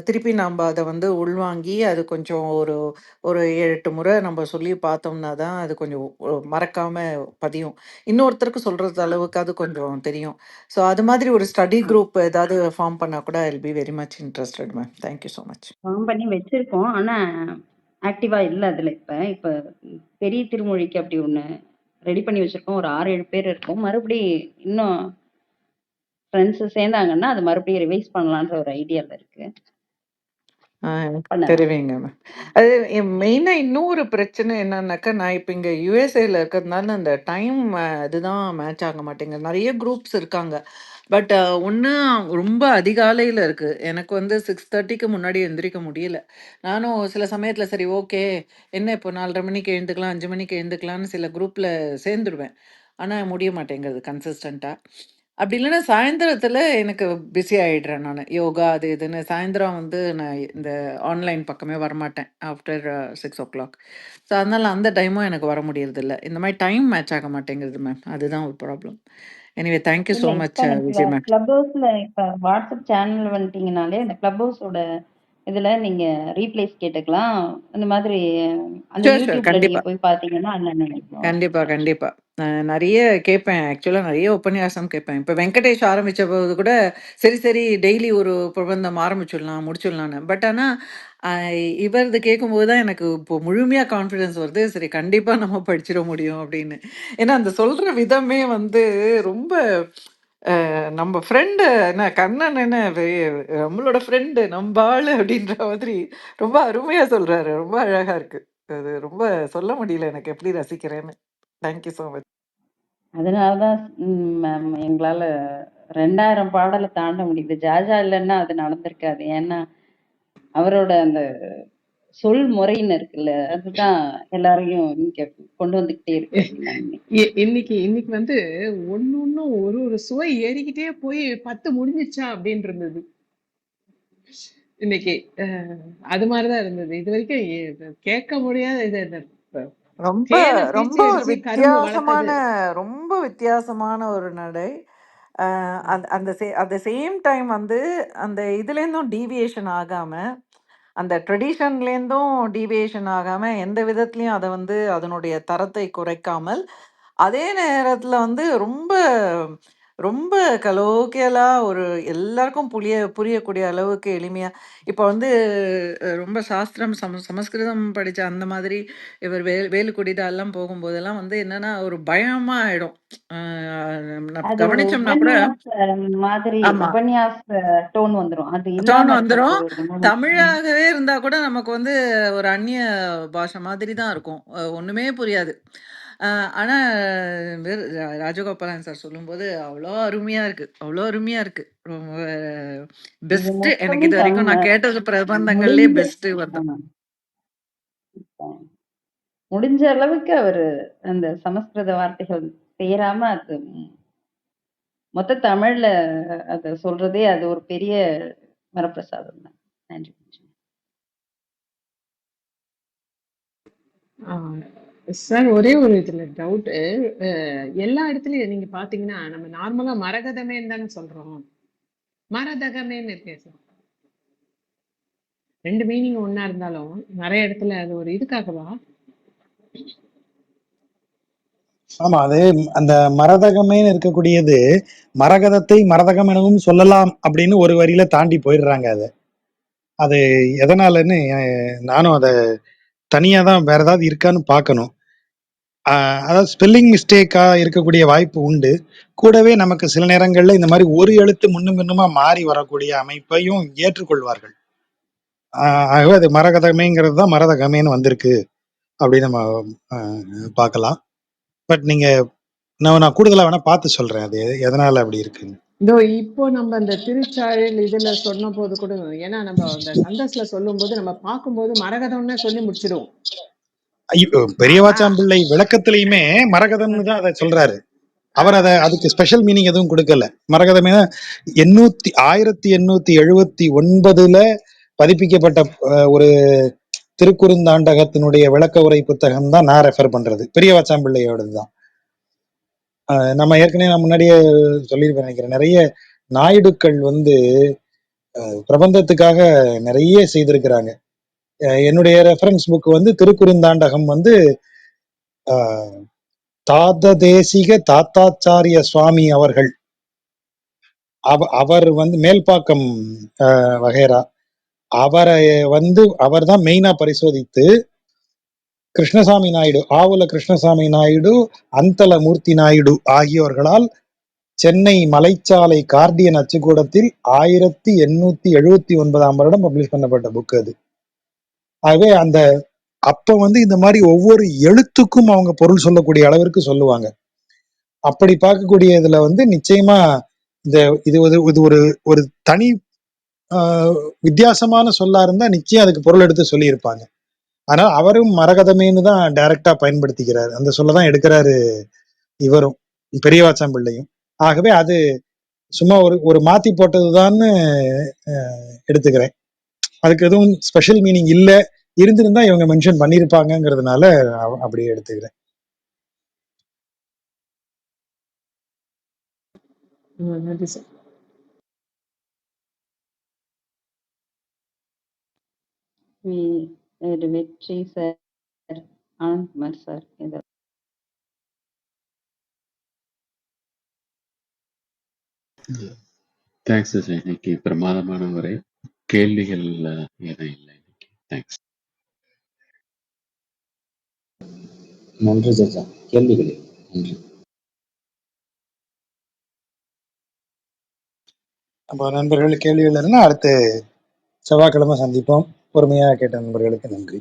திருப்பி நம்ப அத வந்து உள்வாங்கி, அது கொஞ்சம் ஒரு ஒரு 7, 8 முறை நம்ம சொல்லி பார்த்தோம்னா தான், அது கொஞ்சம் மறக்காம பதியும். இன்னொருத்தருக்கு சொல்றது அளவுக்கு அது கொஞ்சம் தெரியும். ஸோ அது மாதிரி ஒரு ஸ்டடி குரூப் ஏதாவது ஃபார்ம் பண்ணா கூட I will be very much interested ma'am. Thank you so much. Form பண்ணி வச்சிருக்கோம். ஆனா ஆக்டிவா இல்ல அதுல. இப்ப பெரிய திருமொழிக்கு அப்படி ஒண்ணு ரெடி பண்ணி வச்சிருக்கோம். ஒரு 6, 7 பேர் இருக்கோம். மறுபடியும் இன்னும் ஃப்ரெண்ட்ஸ் சேர்ந்தாங்கன்னா அது மறுபடியும் ரிவைஸ் பண்ணலான்ற ஒரு ஐடியால இருக்கு. எனக்கு பண்ணலாம். தெரியுங்க மேம். அது மெயினா இன்னொரு பிரச்சனை என்னன்னாக்கா, நான் இப்ப இங்க யுஎஸ்ஏல இருக்கிறதுனால அந்த டைம் அதுதான் மேட்ச் ஆக மாட்டேங்குது. நெறைய குரூப்ஸ் இருக்காங்க. பட் ஒண்ணு ரொம்ப அதிகாலையில இருக்கு. எனக்கு வந்து 6:30க்கு முன்னாடி எந்திரிக்க முடியல. நானும் சில சமயத்துல சரி ஓகே, என்ன இப்போ 4:30 மணிக்கு எழுந்துக்கலாம், 5 மணிக்கு எழுந்துக்கலாம்னு சில குரூப்ல சேர்ந்துருவேன். ஆனா முடிய மாட்டேங்குது கன்சிஸ்டன்ட்டா. அப்படி இல்லைன்னா சாயந்தரத்துல எனக்கு பிஸி ஆயிடுறேன் நானு. யோகா அது இதுன்னு சாயந்தரம் வந்து நான் இந்த ஆன்லைன் பக்கமே வரமாட்டேன். ஆஃப்டர் 6:00. ஸோ அதனால அந்த டைமும் எனக்கு வர முடியறதில்ல. இந்த மாதிரி டைம் மேட்ச் ஆக மாட்டேங்குது மேம். அதுதான் ஒரு ப்ராப்ளம். எனிவே தேங்க் யூ இல்ல ஸோ இப்ப மச் நீங்க விஜய் மேம். கிளப் ஹவுஸ்ல இப்ப வாட்ஸ்அப் சேனல் வந்துட்டீங்கனாலே அந்த கிளப் ஹவுஸோட இதுல நீங்க ரீப்ளேஸ் கேட்டுக்கலாம். அந்த மாதிரி அந்த ஷூர், ஷூர். யூடியூப்ல நீங்க கண்டிப்பா. போய் பாத்தீங்கன்னா அண்ணன் கண்டிப்பா, கண்டிப்பா. நெறைய கேட்பேன். ஆக்சுவலா நெறைய உபன்யாசம் கேட்பேன். இப்ப வெங்கடேஷ் ஆரம்பிச்சபோது கூட, சரி, சரி டெய்லி ஒரு பிரபந்தம் ஆரம்பிச்சுடலாம், முடிச்சுடலான்னு. பட் ஆனா, அ இவரது கேட்கும்போது தான் எனக்கு இப்போ முழுமையா கான்ஃபிடன்ஸ் வருது. சரி கண்டிப்பா நம்ம படிச்சிட முடியும் அப்படின்னு. ஏன்னா, அந்த சொல்ற விதமே வந்து ரொம்ப நம்ம ஃப்ரெண்டு என்ன கண்ணன் என்ன நம்மளோட ஃப்ரெண்டு நம்ப ஆளு அப்படின்ற மாதிரி ரொம்ப அருமையா சொல்றாரு. ரொம்ப அழகா இருக்கு. அது ரொம்ப சொல்ல முடியல எனக்கு எப்படி ரசிக்கிறேன்னு. Thank you so much. அதனாலதான் மேம் எங்களால 2000 பாடலை தாண்ட முடியுது. ஜாஜா இல்லைன்னா அது நடந்திருக்காது. ஏன்னா அவரோட அந்த சொல் முறைன்னு இருக்குல்ல, அதுதான் எல்லாரையும் இங்க கொண்டு வந்துகிட்டே இருக்கு அப்படின்னு நான் நினைக்கிறேன். இன்னைக்கு இன்னைக்கு வந்து ஒண்ணும் ஒரு ஒரு சுவை ஏறிக்கிட்டே போய் 10 முடிஞ்சிச்சா அப்படின்னு இருந்தது இன்னைக்கு. அது மாதிரிதான் இருந்தது. இது வரைக்கும் கேட்க முடியாத இது இந்த ரொம்ப தேனை ரொம்ப பீச்சி ஒரு அடிச்சு கரும்பு வித்தியாசமான வளர்த்தது. ரொம்ப வித்தியாசமான ஒரு நடை. அந்த அந்த அட் த சேம் டைம் வந்து அந்த இதுலேருந்தும் டீவியேஷன் ஆகாம, அந்த ட்ரெடிஷன்லேருந்தும் டீவியேஷன் ஆகாம, எந்த விதத்துலயும் அத வந்து அதனுடைய தரத்தை குறைக்காமல், அதே நேரத்துல வந்து ரொம்ப ரொம்ப கலோக்கியலா ஒரு எல்லாருக்கும் புரியக்கூடிய அளவுக்கு எளிமையா இப்ப வந்து ரொம்ப சாஸ்திரம் சமஸ்கிருதம் படிச்ச அந்த மாதிரி இவர் வேலுக்குடிதாலாம் போகும்போதெல்லாம் வந்து என்னன்னா, ஒரு பயமா ஆயிடும். அ நான் அது ஒரு கவனிச்சோம்னா கூட உபன்யாச மாதிரி ஆமா. உபன்யாச டோன் வந்துரும். அது டோன் இல்லாம இருக்கிறது வந்துரும். ஒரு 2, 3 தமிழாகவே இருந்தா கூட நமக்கு வந்து ஒரு அந்நிய பாஷை மாதிரி தான் இருக்கும். ஒண்ணுமே புரியாது. அ ஆனா ராஜகோபாலன் சார் சொல்லும்போது அவ்ளோ அருமையா இருக்கு. அவ்ளோ அருமையா இருக்கு. ரொம்ப இது பெஸ்ட்டு. எனக்கு மொத்தமும் இதுவரைக்கும் நான் கேட்டது பிரபந்தங்கள்லயே முடிஞ்ச பெஸ்ட்டு வந்து முடிஞ்ச அளவுக்கு அவரு அந்த சமஸ்கிருத வார்த்தைகள் சேராம அது மொத்த தமிழ்ல அத சொல்றதே அது ஒரு பெரிய வரப்பிரசாதம் தான். நன்றி. சார் ஒரே ஒரு இதுல டவுட்டு. எல்லா இடத்துலயும் நீங்க பாத்தீங்கன்னா நம்ம நார்மலா மரகதமேன்னு தானே சொல்றோம். மரதகமேன்னு இருக்கே சார். ரெண்டு மீனிங் ஒண்ணா இருந்தாலும் நிறைய இடத்துல அது ஒரு இதுக்காகவா? ஆமா, அது அந்த மரதகமேன்னு இருக்கக்கூடியது மரகதத்தை மரதகம் எனவும் சொல்லலாம் அப்படின்னு ஒரு வரியில தாண்டி போயிடுறாங்க. அது எதனாலன்னு நானும் அதை தனியா தான் வேற ஏதாவது இருக்கான்னு பார்க்கணும். அதாவது ஸ்பெல்லிங் மிஸ்டேக்கா இருக்கக்கூடிய வாய்ப்பு உண்டு. கூடவே நமக்கு சில நேரங்கள்ல இந்த மாதிரி ஒரு எழுத்து முன்னும் பின்னுமா மாறி வரக்கூடிய அமைப்பையும் ஏற்றுக்கொள்வார்கள். ஆகவே அது மரகதமேங்கிறது தான் மரதகமேன்னு வந்திருக்கு அப்படின்னு நம்ம பார்க்கலாம். பட் நீங்க நான் கூடுதலா வேணா பார்த்து சொல்றேன் அது எதனால அப்படி இருக்குன்னு. இதோ இப்போ நம்ம அந்த திருச்சாழில் இதுல சொன்ன போது கூட, ஏன்னா நம்ம அந்த சந்தஸ்ல சொல்லும் போது நம்ம பார்க்கும்போது மரகதம்னு சொல்லி முடிச்சிடுவோம். பெரியவாச்சாம்பிள்ளை விளக்கத்திலையுமே மரகதம்னு தான் அதை சொல்றாரு. அவர் அதை அதுக்கு ஸ்பெஷல் மீனிங் எதுவும் கொடுக்கல. மரகதமே 1879 பதிப்பிக்கப்பட்ட ஒரு திருக்குறுந்தாண்டகத்தினுடைய விளக்க உரை புத்தகம் தான் நான் ரெஃபர் பண்றது, பெரியவாச்சாம்பிள்ளையோடது தான். நம்ம ஏற்கனவே நான் முன்னாடியே சொல்லியிருப்பேன் நினைக்கிறேன், நிறைய நாயுடுக்கள் பிரபந்தத்துக்காக நிறைய செய்திருக்கிறாங்க. என்னுடைய ரெஃபரன்ஸ் புக் திருக்குறுந்தாண்டகம் தாத தேசிக தாத்தாச்சாரிய சுவாமி அவர்கள், அவர் மேல்பாக்கம் வகைரா, அவரை அவர் தான் மெயினா பரிசோதித்து கிருஷ்ணசாமி நாயுடு, ஆவுல கிருஷ்ணசாமி நாயுடு, அந்தல மூர்த்தி நாயுடு ஆகியோர்களால் சென்னை மலைச்சாலை கார்டியன் அச்சுக்கூடத்தில் 1879 பப்ளிஷ் பண்ணப்பட்ட புக் அது. ஆகவே அப்ப இந்த மாதிரி ஒவ்வொரு எழுத்துக்கும் அவங்க பொருள் சொல்லக்கூடிய அளவிற்கு சொல்லுவாங்க. அப்படி பார்க்கக்கூடிய இதுல நிச்சயமா இது ஒரு ஒரு தனி வித்தியாசமான சொல்லா இருந்தா நிச்சயம் அதுக்கு பொருள் எடுத்து சொல்லியிருப்பாங்க. ஆனா அவரும் மரகதமேன்னு தான் டைரக்டா பயன்படுத்திக்கிறாரு, அந்த சொல்லதான் எடுக்கிறாரு இவரும் பெரியவாச்சாம்பிள்ளையும். ஆகவே அது சும்மா ஒரு மாத்தி போட்டதுதான்னு எடுத்துக்கிறேன். அதுக்கு எதுவும் ஸ்பெஷல் மீனிங் இல்ல, இருந்திருந்தா இவங்க மென்ஷன் பண்ணிருப்பாங்கிறதுனால அப்படியே எடுத்துக்கிறேன். நன்றி சார். வெற்றி sir, Anandkumar sir. Thanks sir. இன்னைக்கு பிரமாதமான உரை. கேள்விகள் எதுவும் இல்லை இன்னைக்கு. தேங்க்ஸ். நன்றி ஜஜா. கேள்விகளே நன்றி. அப்போ நண்பர்கள் கேள்விகள் இருந்தால் அடுத்து செவ்வாய்க்கிழமை சந்திப்போம். பொறுமையாக கேட்ட நண்பர்களுக்கு நன்றி.